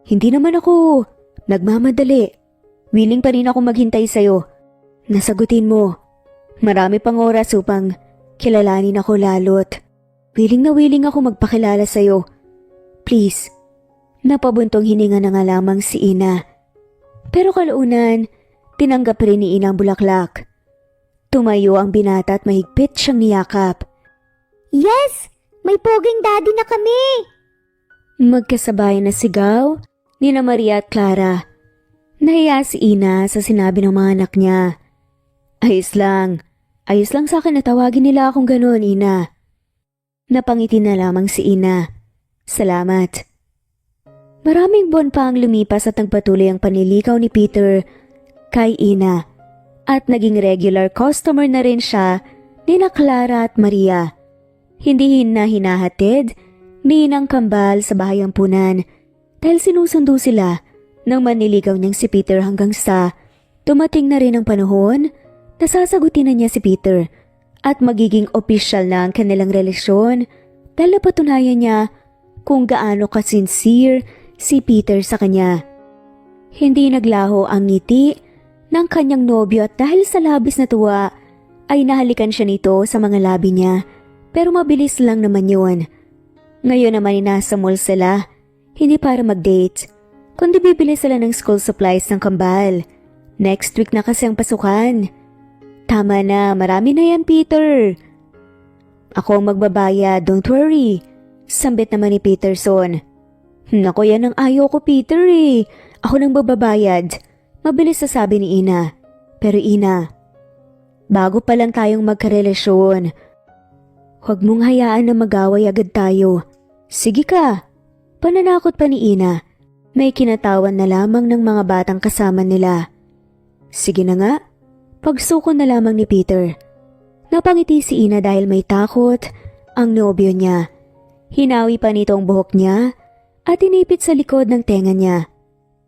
Hindi naman ako nagmamadali. Willing pa rin ako maghintay sa'yo. Nasagutin mo. Marami pang oras upang kilalanin ako lalo't. Willing na willing ako magpakilala sa'yo. Please. Napabuntong hininga na nga lamang si Ina. Pero kalaunan, tinanggap rin ni Ina ang bulaklak. Tumayo ang binata at mahigpit siyang niyakap. Yes! May poging daddy na kami! Magkasabay na sigaw ni na Maria at Clara. Nahiya si Ina sa sinabi ng mga anak niya. Ayos lang sa akin na tawagin nila akong gano'n, Ina. Napangiti na lamang si Ina. Salamat. Maraming buwan pa ang lumipas at nagpatuloy ang panliligaw ni Peter kay Ina. At naging regular customer na rin siya ni na Clara at Maria. Hindi na hinahatid ni Inang Kambal sa bahay ampunan dahil sinusundo sila ng manliligaw niyang si Peter hanggang sa dumating na rin ang panahon na sasagutin na niya si Peter at magiging opisyal na ang kanilang relasyon dahil napatunayan niya kung gaano ka-sincere si Peter sa kanya. Hindi naglaho ang ngiti ng kanyang nobyo at dahil sa labis na tuwa ay nahalikan siya nito sa mga labi niya pero mabilis lang naman yun. Ngayon naman nasa mall sila, hindi para mag-date, kundi bibili sila ng school supplies ng Kambal. Next week na kasi ang pasukan. Tama na, marami na yan, Peter. Ako ang magbabayad, don't worry. Sambit naman ni Peterson. Nako, yan ang ayaw ko, Peter eh. Ako nang magbabayad. Mabilis sasabi ni Ina. Pero Ina, bago pa lang tayong magkarelasyon, huwag mong hayaan na mag-away agad tayo. Sige ka. Pananakot pa ni Ina. May kinatawan na lamang ng mga batang kasama nila. Sige na nga. Pagsuko na lamang ni Peter. Napangiti si Ina dahil may takot ang nobyo niya. Hinawi pa nito ang buhok niya at inipit sa likod ng tenga niya.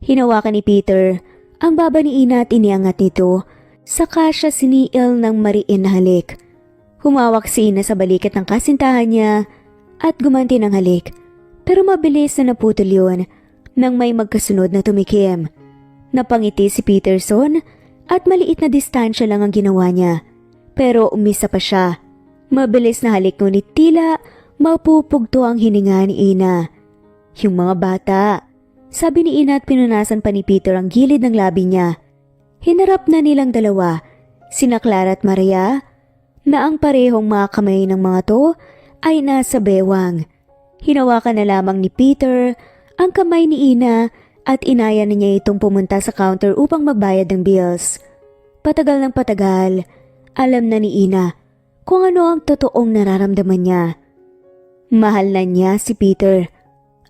Hinawakan ni Peter ang baba ni Ina at iniangat nito, saka siya siniil ng mariin na halik. Humawak si Ina sa balikat ng kasintahan niya at gumanti ng halik. Pero mabilis na naputol yun nang may magkasunod na tumikim. Napangiti si Peterson at maliit na distansya lang ang ginawa niya. Pero umisa pa siya. Mabilis na halik ngunit tila mapupugto ang hininga ni Ina. Yung mga bata. Sabi ni Ina at pinunasan pa ni Peter ang gilid ng labi niya. Hinarap na nilang dalawa, sina Clara at Maria, na ang parehong mga kamay ng mga to ay nasa bewang. Hinawakan na lamang ni Peter ang kamay ni Ina at inaya na niya itong pumunta sa counter upang magbayad ng bills. patagal ng patagal, alam na ni Ina kung ano ang totoong nararamdaman niya. Mahal na niya si Peter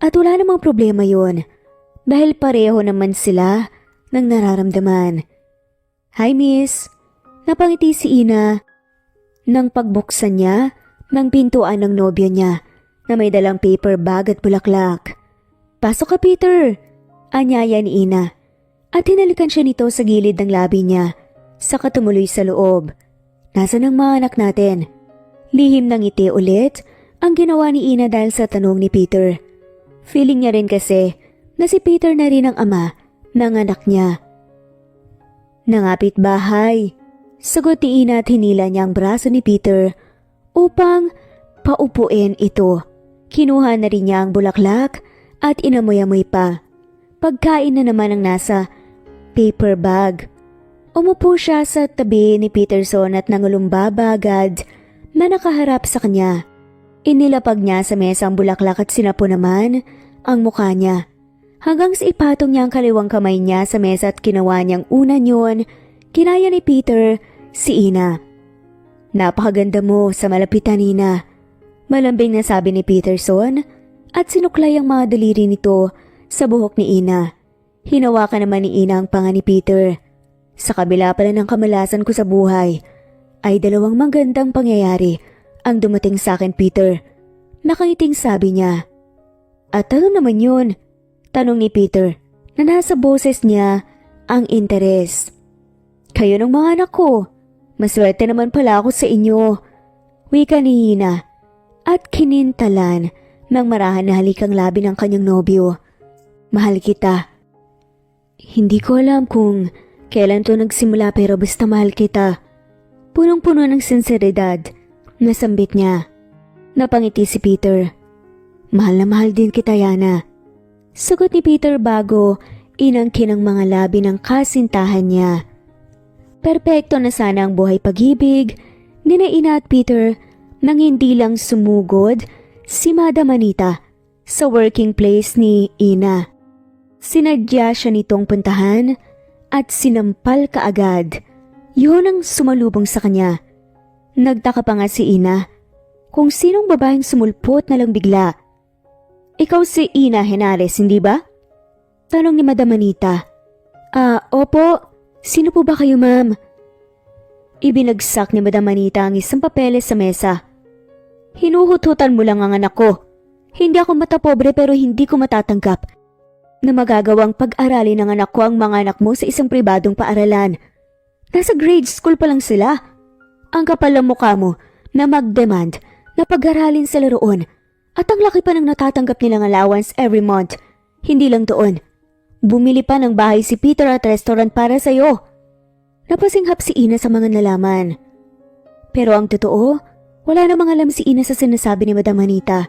at wala namang problema yon dahil pareho naman sila ng nararamdaman. Hi miss, napangiti si Ina nang pagbuksan niya ng pintuan ng nobyo niya na may dalang paper bag at bulaklak. Pasok ka Peter, anyaya ni Ina at hinalikan siya nito sa gilid ng labi niya saka tumuloy sa loob. Nasaan ang mga anak natin? Lihim ng ngiti ulit ang ginawa ni Ina dahil sa tanong ni Peter. Feeling niya rin kasi na si Peter na rin ang ama ng anak niya. Nangapit bahay. Sagot ni Ina at hinila niya ang braso ni Peter upang paupuin ito. Kinuha na rin niya ang bulaklak at inamoy-amoy pa. Pagkain na naman ang nasa paper bag. Umupo siya sa tabi ni Peterson at nangulumbaba agad na nakaharap sa kanya. Inilapag niya sa mesa ang bulaklak at sinapo naman ang mukha niya. Hanggang sa ipatong niya ang kaliwang kamay niya sa mesa at ginawa niyang unan yun, kinaya ni Peter si Ina. Napakaganda mo sa malapitan, Ina. Malambing na sabi ni Peterson at sinuklay ang mga daliri nito sa buhok ni Ina. Hinawakan naman ni Ina ang panga ni Peter. Sa kabila pala ng kamalasan ko sa buhay, ay dalawang magandang pangyayari ang dumating sa akin, Peter. Nakangiting sabi niya. At ano naman yun? Tanong ni Peter na nasa boses niya ang interes. Kayo ng mga anak ko. Maswerte naman pala ako sa inyo. Wika ni Ina at kinintalan ng marahan na halikang labi ng kanyang nobyo. Mahal kita. Hindi ko alam kung kailan to nagsimula pero basta mahal kita. Punong-puno ng sinseridad na sambit niya. Napangiti si Peter. Mahal na mahal din kita, Yana. Sagot ni Peter bago inangkin ang mga labi ng kasintahan niya. Perpekto na sana ang buhay pag-ibig ni Ina at Peter nang hindi lang sumugod si Madam Anita sa working place ni Ina. Sinadya siya nitong puntahan at sinampal kaagad. Yun ang sumalubong sa kanya. Nagtaka pa nga si Ina kung sinong babaeng sumulpot na lang bigla. Ikaw si Ina Henares, hindi ba? Tanong ni Madam Anita. Opo. Sino po ba kayo, ma'am? Ibinagsak ni Madam Anita ang isang papeles sa mesa. Hinuhut-hutan mo lang ang anak ko. Hindi ako matapobre pero hindi ko matatanggap na magagawang pag-aralin ng anak ko ang mga anak mo sa isang pribadong paaralan. Nasa grade school pa lang sila. Ang kapal ng mukha mo na mag-demand na pag-aralin sila roon at ang laki pa ng natatanggap nilang allowance every month. Hindi lang doon. Bumili pa ng bahay si Peter at restaurant para sa'yo. Napasinghap si Ina sa mga nalaman. Pero ang totoo, wala namang alam si Ina sa sinasabi ni Madam Anita.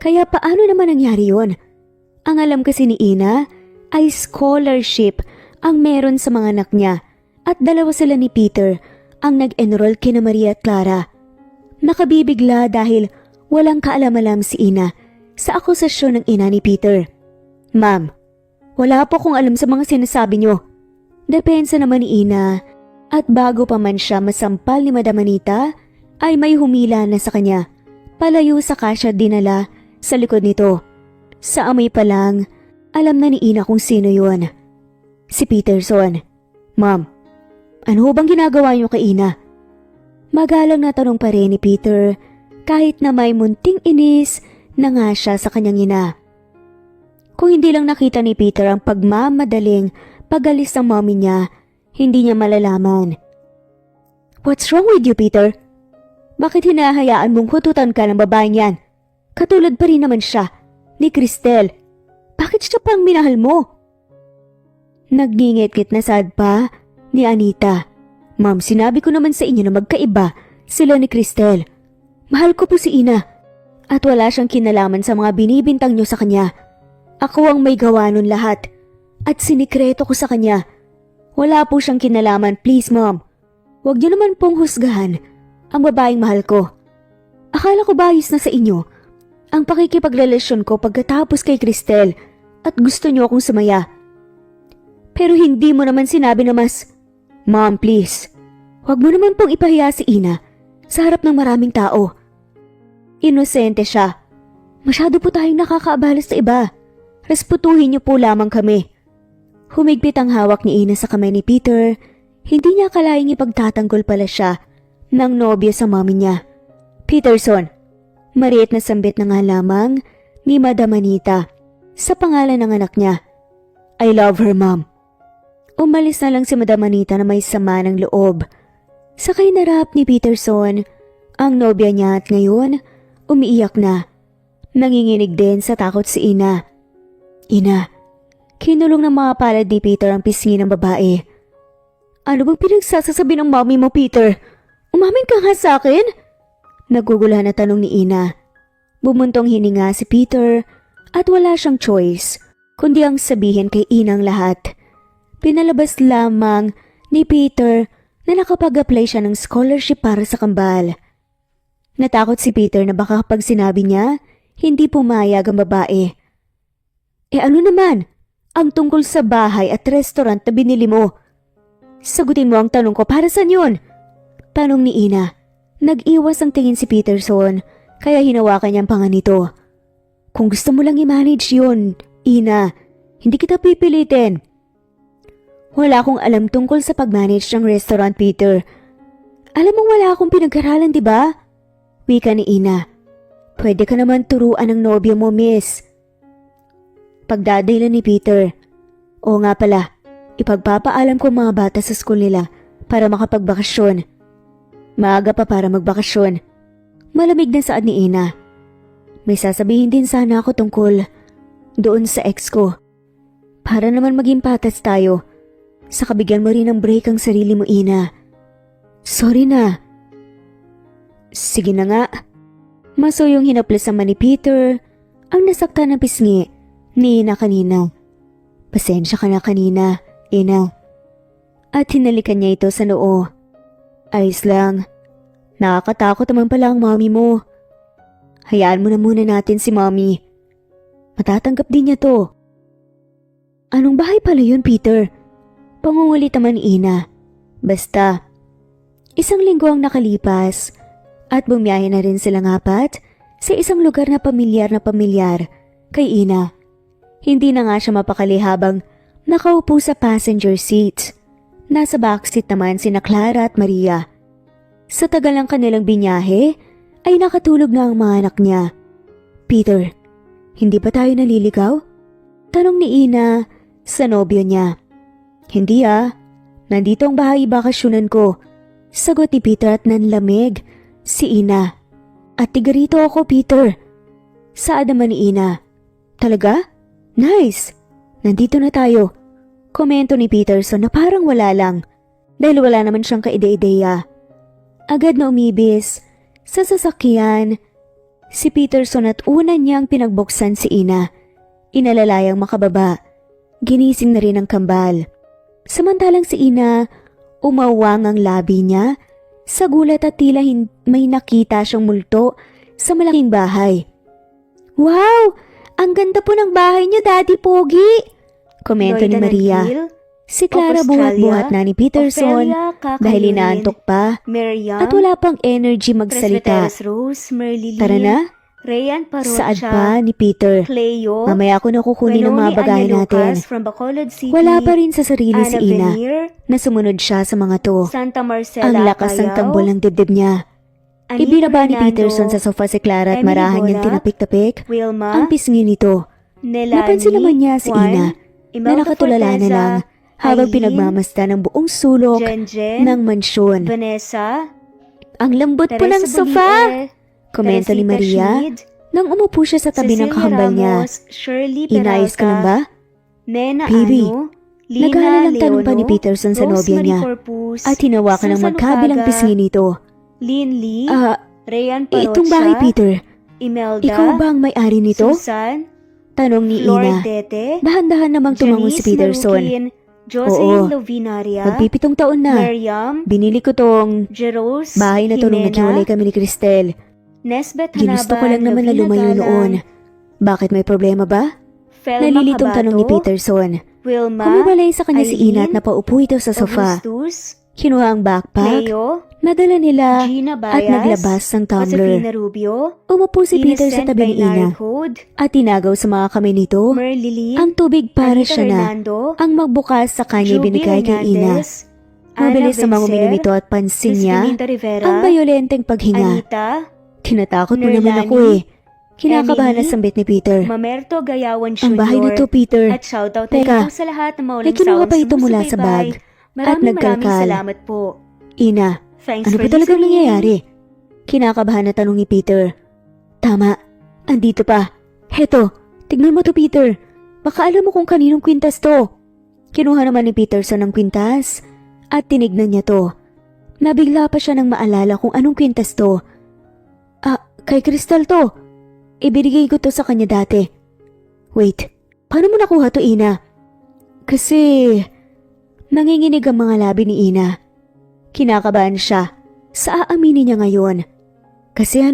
Kaya paano naman nangyari yon? Ang alam kasi ni Ina ay scholarship ang meron sa mga anak niya at dalawa sila ni Peter ang nag-enroll kina Maria at Clara. Nakabibigla dahil walang kaalam-alam si Ina sa akusasyon ng ina ni Peter. Ma'am, wala po akong alam sa mga sinasabi niyo. Depensa naman ni Ina at bago pa man siya masampal ni Madam Anita ay may humila na sa kanya. Palayo sa kasya dinala sa likod nito. Sa amoy pa lang, alam na ni Ina kung sino yun. Si Peterson. Ma'am, ano bang ginagawa niyo kay Ina? Magalang na tanong pa rin ni Peter kahit na may munting inis na nga siya sa kanyang ina. Kung hindi lang nakita ni Peter ang pagmamadaling pag-alis ng mommy niya, hindi niya malalaman. What's wrong with you, Peter? Bakit hinahayaan mong hututan ka ng babaeng yan? Katulad pa rin naman siya, ni Cristel. Bakit siya pang minahal mo? Nagngingit-ngit na sad pa ni Anita. Ma'am, sinabi ko naman sa inyo na magkaiba sila ni Cristel. Mahal ko po si Ina at wala siyang kinalaman sa mga binibintang niyo sa kanya. Ako ang may gawa nun lahat at sinikreto ko sa kanya. Wala po siyang kinalaman, please ma'am. Huwag niyo naman pong husgahan ang babaeng mahal ko. Akala ko ba ayos na sa inyo ang pakikipagrelasyon ko pagkatapos kay Cristel at gusto niyo akong sumaya. Pero hindi mo naman sinabi na mas Mom, please. Huwag mo naman pong ipahiya si Ina sa harap ng maraming tao. Inosente siya. Masyado po tayong nakakaabala sa iba. Respetuhin niyo po lamang kami. Humigpit ang hawak ni Ina sa kamay ni Peter. Hindi niya akalaing ipagtatanggol pala siya ng nobya sa mami niya. Peterson, mariit na sambit na nga lamang ni Madam Anita sa pangalan ng anak niya. I love her, Mom. Umalis na lang si Madam Anita na may sama ng loob. Sakay na rap ni Peterson ang nobya niya at ngayon umiiyak na. Nanginginig din sa takot si Ina. Ina, kinulong ng mga palad ni Peter ang pisngi ng babae. Ano bang pinagsasasabi ng mami mo, Peter? Umamin ka nga sa akin? Naguguluhan na tanong ni Ina. Bumuntong hininga si Peter at wala siyang choice kundi ang sabihin kay Ina ang lahat. Pinalabas lamang ni Peter na nakapag-apply siya ng scholarship para sa kambal. Natakot si Peter na baka kapag sinabi niya, hindi pumayag ang babae. Ano naman? Ang tungkol sa bahay at restaurant na binili mo. Sagutin mo ang tanong ko, para saan yun? Tanong ni Ina. Nag-iwas ang tingin si Peterson, kaya hinawakan niya ang panga nito. Kung gusto mo lang i-manage yun, Ina, hindi kita pipilitin. Wala akong alam tungkol sa pag-manage ng restaurant, Peter. Alam mong wala akong pinag-aralan, di ba? Wika ni Ina. Pwede ka naman turuan ng nobyo mo, miss. Pagdadahilan ni Peter. Oo nga pala, ipagpapaalam ko mga bata sa school nila para makapagbakasyon. Maaga pa para magbakasyon. Malamig na saad ni Ina. May sasabihin din sana ako tungkol doon sa ex ko. Para naman maging patas tayo. Sa kabigyan mo rin ng break ang sarili mo, Ina. Sorry na. Sige na nga. Masuyong hinaplas naman ni Peter ang nasaktan ng pisngi ni Ina kanina. Pasensya ka na kanina, Ina. At hinalikan niya ito sa noo. Ayos lang. Nakakatakot naman pala ang mami mo. Hayaan mo na muna natin si mami. Matatanggap din niya to. Anong bahay pala yun, Peter? Pangungulit naman ni Ina. Basta. Isang linggo ang nakalipas at bumiyahe na rin silang apat sa isang lugar na pamilyar kay Ina. Hindi na nga siya mapakali habang nakaupo sa passenger seat. Nasa backseat naman sina Clara at Maria. Sa tagal ng kanilang binyahe ay nakatulog na ang mga anak niya. Peter, hindi ba tayo naliligaw? Tanong ni Ina sa nobyo niya. Hindi nandito ang bahay bakasyonan ko. Sagot ni Peter at nanlamig si Ina. At tiga rito ako, Peter. Saad naman ni Ina. Talaga? Nice! Nandito na tayo. Komento ni Peterson na parang wala lang dahil wala naman siyang kaide-ideya. Agad na umibis sa sasakyan si Peterson at una niyang pinagbuksan si Ina. Inalalayang makababa. Ginising na rin ang kambal. Samantalang si Ina, umawang ang labi niya sa gulat at tila may nakita siyang multo sa malaking bahay. Wow! Ang ganda po ng bahay niyo, Daddy Pogi! Komento ni Maria. Si Clara buhat-buhat na ni Peterson dahil inaantok pa at wala pang energy magsalita. Tara na? Saad pa ni Peter. Mamaya ako na kukunin ang mga bagahe natin. Wala pa rin sa sarili si Ina na sumunod siya sa mga to. Ang lakas ng tambol ng dibdib niya. Ibinaba ni Peterson sa sofa si Clara at marahan niyang tinapik-tapik ang pisngi nito. Napansin naman niya si Ina na nakatulala na lang habang pinagmamasta ng buong sulok ng mansyon. Ang lambot po ng sofa! Komento ni Maria nang umupo siya sa tabi ng kakambal niya. Inayos ka lang ba? Baby, nag-aalala ng tanong pa ni Peterson sa nobya niya at hinawakan ng magkabilang pisngi nito. Itong bahay, Peter. Ikaw ba ang may-ari nito? Tanong ni Ina. Dahan-dahan namang tumangon si Peterson. Oo, magpipitong taon na. Binili ko tong bahay na to nung naghiwalay kami ni Cristel. Ginusto ko lang naman na lumayo noon. Bakit may problema ba? Nalilitong tanong ni Peterson. Wilma, Kumibalay sa kanya si Ina at Eileen, napaupo ito sa sofa. Augustus, Kinuha ang backpack, Leo, nadala nila Gina at Baez, naglabas ng tumbler. Josefina Rubio, Umupo si Peter sa Innocent tabi ni Ina Binary Code, at tinagaw sa mga kamay nito Merlilyn, ang tubig para Anita siya na Hernando, ang magbukas sa kanya Juby binigay kay Ina. Hernandez, Mabilis na Ana manguminom Vencer, ito at pansin niya Crispinita Rivera, ang bayolenteng paghinga. Anita, Tinatakot mo naman Nerlani, ako eh. Kinakabahan na Emily, sambit ni Peter. Mamerto Gayawan Jr. Ang bahay na to, Peter. At shoutout na Teka, rin po sa lahat ng mawalang may kinuha sawang pa ito mula sa sumusubaybay. bag Maraming nagkalkal. salamat po. Ina, Thanks ano for ba talagang listening. nangyayari? Kinakabahan na tanong ni Peter. Tama, andito pa. Heto, tignan mo to Peter. Baka alam mo kung kaninong kwintas to. Kinuha naman ni Peterson ang kwintas at tinignan niya to. Nabigla pa siya nang maalala kung anong kwintas to. Kay Crystal to. Ibinigay ko to sa kanya dati. Wait, paano mo nakuha to, Ina? Kasi nanginginig ang mga labi ni Ina. Kinakabahan siya sa aaminin niya ngayon. Kasi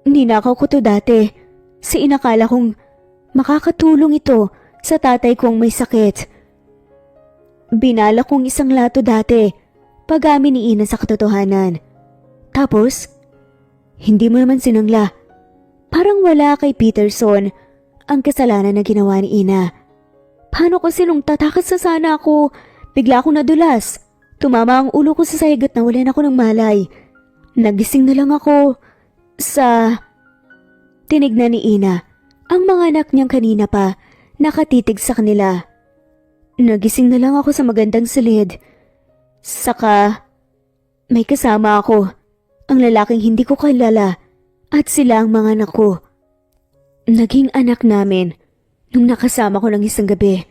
ninakaw ko to dati. Inakala kong makakatulong ito sa tatay kong may sakit. Binala kong isang lato dati pag amin ni Ina sa katotohanan. Tapos, hindi mo naman sinangla. Parang wala kay Peterson ang kasalanan na ginawa ni Ina. Paano kasi nung tatakas na sana ako, bigla akong nadulas. Tumama ang ulo ko sa sahigat na wala ako ng malay. Nagising na lang ako sa... Tinignan ni Ina ang mga anak niyang kanina pa nakatitig sa kanila. Nagising na lang ako sa magandang silid. Saka may kasama ako. Ang lalaking hindi ko kilala at sila ang mga anak ko. Naging anak namin nung nakasama ko ng isang gabi.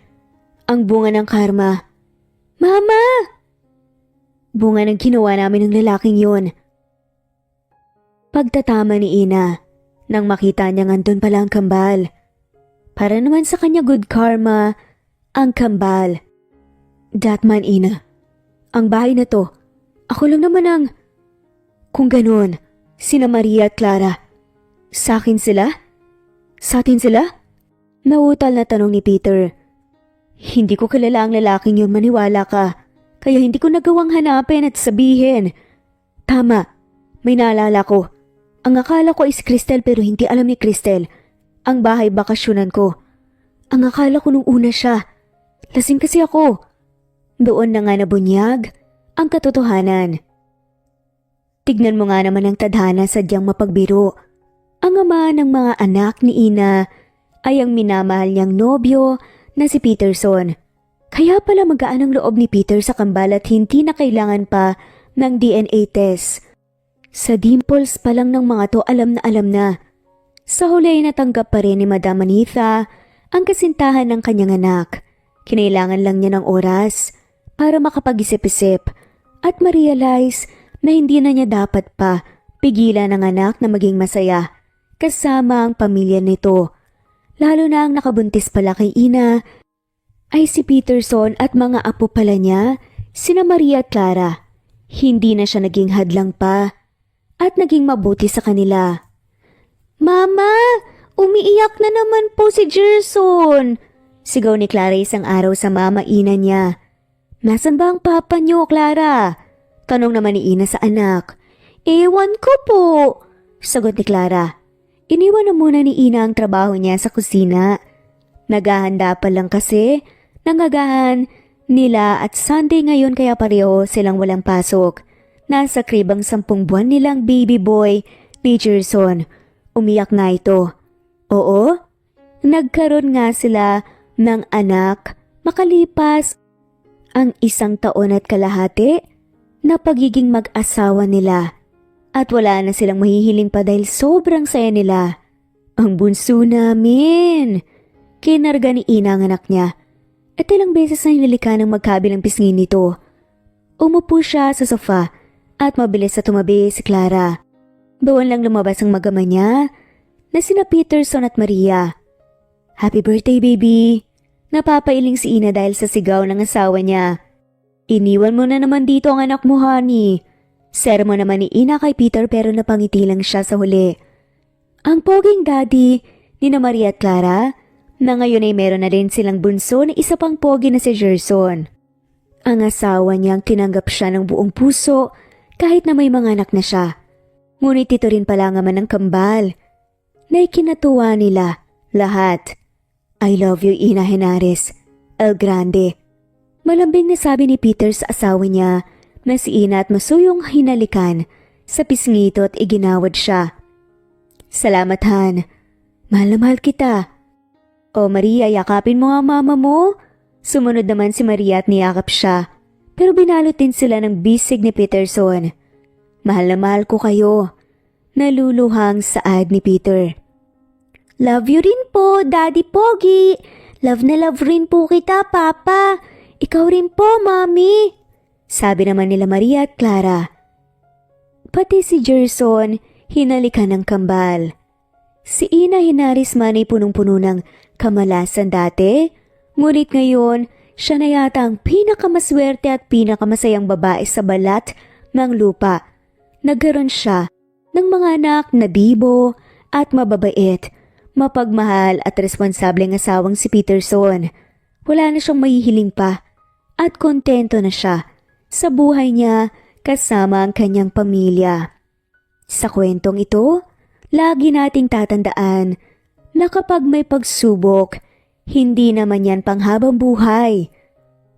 Ang bunga ng karma. Mama! Bunga ng ginawa namin ng lalaking yon. Pagtatama ni Ina nang makita niyang andun pala ang kambal. Para naman sa kanya good karma ang kambal. Datman Ina, ang bahay na to, ako lang naman ang... Kung ganun, sina Maria at Clara, sa akin sila? Sa atin sila? Nautal na tanong ni Peter. Hindi ko kilala ang lalaking yun, maniwala ka. Kaya hindi ko nagawang hanapin at sabihin. Tama, may naalala ko. Ang akala ko is Cristel pero hindi alam ni Cristel. Ang bahay bakasyonan ko. Ang akala ko nung una siya. Lasing kasi ako. Doon na nga nabunyag ang katotohanan. Tignan mo nga naman ang tadhana sadyang mapagbiro. Ang ama ng mga anak ni Ina ay ang minamahal niyang nobyo na si Peterson. Kaya pala magaan ang loob ni Peter sa kambal at hindi na kailangan pa ng DNA test. Sa dimples pa lang ng mga to alam na. Sa huli ay natanggap pa rin ni Madam Anita ang kasintahan ng kanyang anak. Kinailangan lang niya ng oras para makapag-isip-isip at ma-realize na hindi na niya dapat pa pigilan ang anak na maging masaya kasama ang pamilya nito. Lalo na ang nakabuntis pala kay Ina ay si Peterson at mga apo pala niya, sina Maria at Clara. Hindi na siya naging hadlang pa at naging mabuti sa kanila. Mama, umiiyak na naman po si Gerson. Sigaw ni Clara isang araw sa mama Ina niya. Nasaan ba ang papa niyo, Clara? Tanong naman ni Ina sa anak. Ewan ko po, sagot ni Clara. Iniwan na muna ni Ina ang trabaho niya sa kusina. Naghahanda pa lang kasi ng agahan nila at Sunday ngayon kaya pareho silang walang pasok. Nasa kribang 10 buwan nilang baby boy ni Gerson. Umiyak nga ito. Oo, nagkaroon nga sila ng anak makalipas ang 1 taon at kalahati na pagiging mag-asawa nila. At wala na silang mahihiling pa dahil sobrang saya nila. Ang bunso namin! Kinarga ni Ina ang anak niya. At ilang beses na hinalika ng magkabilang pisngin nito. Umupo siya sa sofa at mabilis na tumabi si Clara. Doon lang lumabas ang magama niya na sina Peterson at Maria. Happy birthday, baby! Napapailing si Ina dahil sa sigaw ng asawa niya. Iniwan mo na naman dito ang anak mo, honey. Sermo naman ni Ina kay Peter pero napangiti lang siya sa huli. Ang poging daddy ni na Maria at Clara, Na ngayon ay meron na rin silang bunso na isa pang pogi na si Gerson. Ang asawa niyang tinanggap siya ng buong puso kahit na may mga anak na siya. Ngunit ito rin pala naman ng kambal na ikinatuwa nila lahat. I love you, Ina Henares, El Grande. Malambing na sabi ni Peter sa asawa niya na si Ina at masuyong hinalikan sa pisngito at iginawad siya. Salamat, Han. Mahal na mahal kita. O Maria, yakapin mo nga mama mo. Sumunod naman si Maria at niyakap siya. Pero binalot din sila ng bisig ni Peterson. Mahal na mahal ko kayo. Naluluhang saad ni Peter. Love you rin po, Daddy Pogi. Love na love rin po kita, Papa. Ikaw rin po, Mami. Sabi naman nila Maria at Clara. Pati si Gerson, hinalikan ng kambal. Si Ina Henares man ay punong-puno ng kamalasan dati, ngunit ngayon siya na yata ang pinakamaswerte at pinakamasayang babae sa balat ng lupa. Nagkaroon siya ng mga anak na bibo at mababait, mapagmahal at responsableng asawang si Peterson. Wala na siyang mahihiling pa at kontento na siya sa buhay niya kasama ang kanyang pamilya. Sa kwentong ito, lagi nating tatandaan na kapag may pagsubok, hindi naman yan panghabang buhay.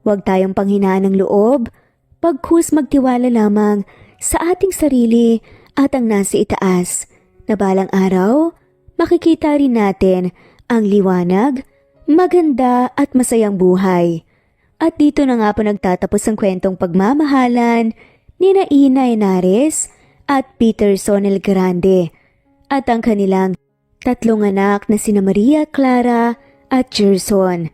Huwag tayong panghinaan ng loob, pagkus magtiwala lamang sa ating sarili at ang nasa itaas, na balang araw, makikita rin natin ang liwanag, maganda at masayang buhay. At dito na nga po nagtatapos ang kwentong pagmamahalan ni Ina Henares at Peterson El Grande at ang kanilang tatlong anak na sina Maria, Clara at Gerson.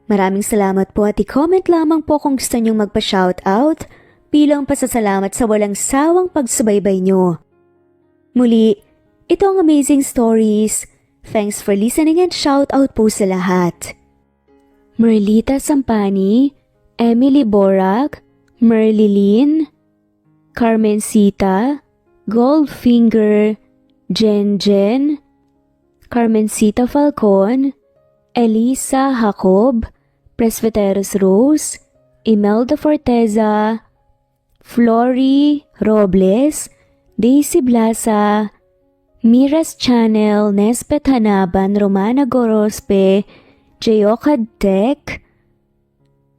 Maraming salamat po at i-comment lamang po kung gusto nyong magpa-shoutout bilang pasasalamat sa walang sawang pagsubaybay nyo. Muli, ito ang Amazing Stories. Thanks for listening and shoutout po sa lahat. Merlita Sampani, Emily Borac, Merlilyn, Carmencita, Goldfinger, Jen, Carmencita Falcon, Elisa Jacob, Presbyteros Rose, Imelda Forteza, Flory Robles, Daisy Blasa, Miras Channel, Nespet Hanaban, Romana Gorospe, Jayokad Tech,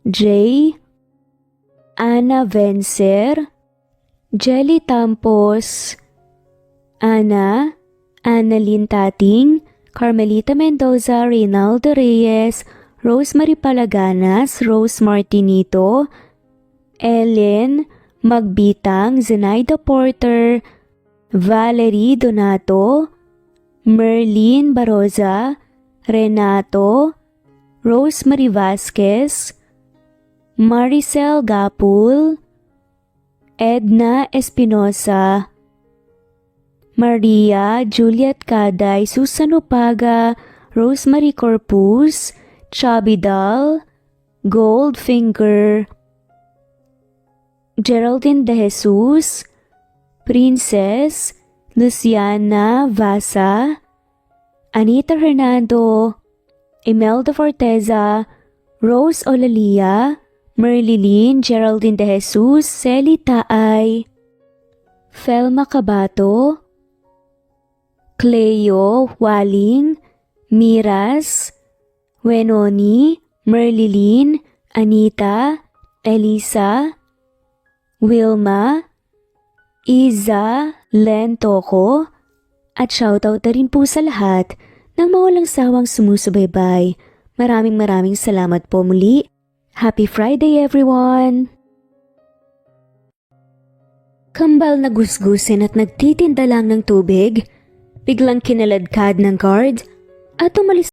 Jay, Ana Vencer, Jelly Tampos, Annalyn Tating, Carmelita Mendoza, Reynaldo Reyes, Rosemary Palaganas, Rose Martinito, Ellen Magbitang, Zenaida Porter, Valerie Donato, Merlin Baroza, Renato, Rosemary Vasquez, Maricel Gapul, Edna Espinosa, Maria Juliet Caday, Susan Upaga, Rosemary Corpus, Chubby Doll, Goldfinger, Geraldine De Jesus, Princess, Luciana Vasa, Anita Hernando, Imelda Forteza, Rose Olalia, Merlilyn, Geraldine De Jesus, Celi Taay, Felma Cabato, Cleo Waling, Miras, Wenoni, Merlilyn, Anita, Elisa, Wilma, Iza, Len Toco, at shoutout na rin po sa lahat ng mawalang sawang sumusubaybay. Maraming salamat po muli. Happy Friday everyone! Kambal na gusgusin at nagtitinda lang ng tubig, biglang kinaladkad ng guard at umalis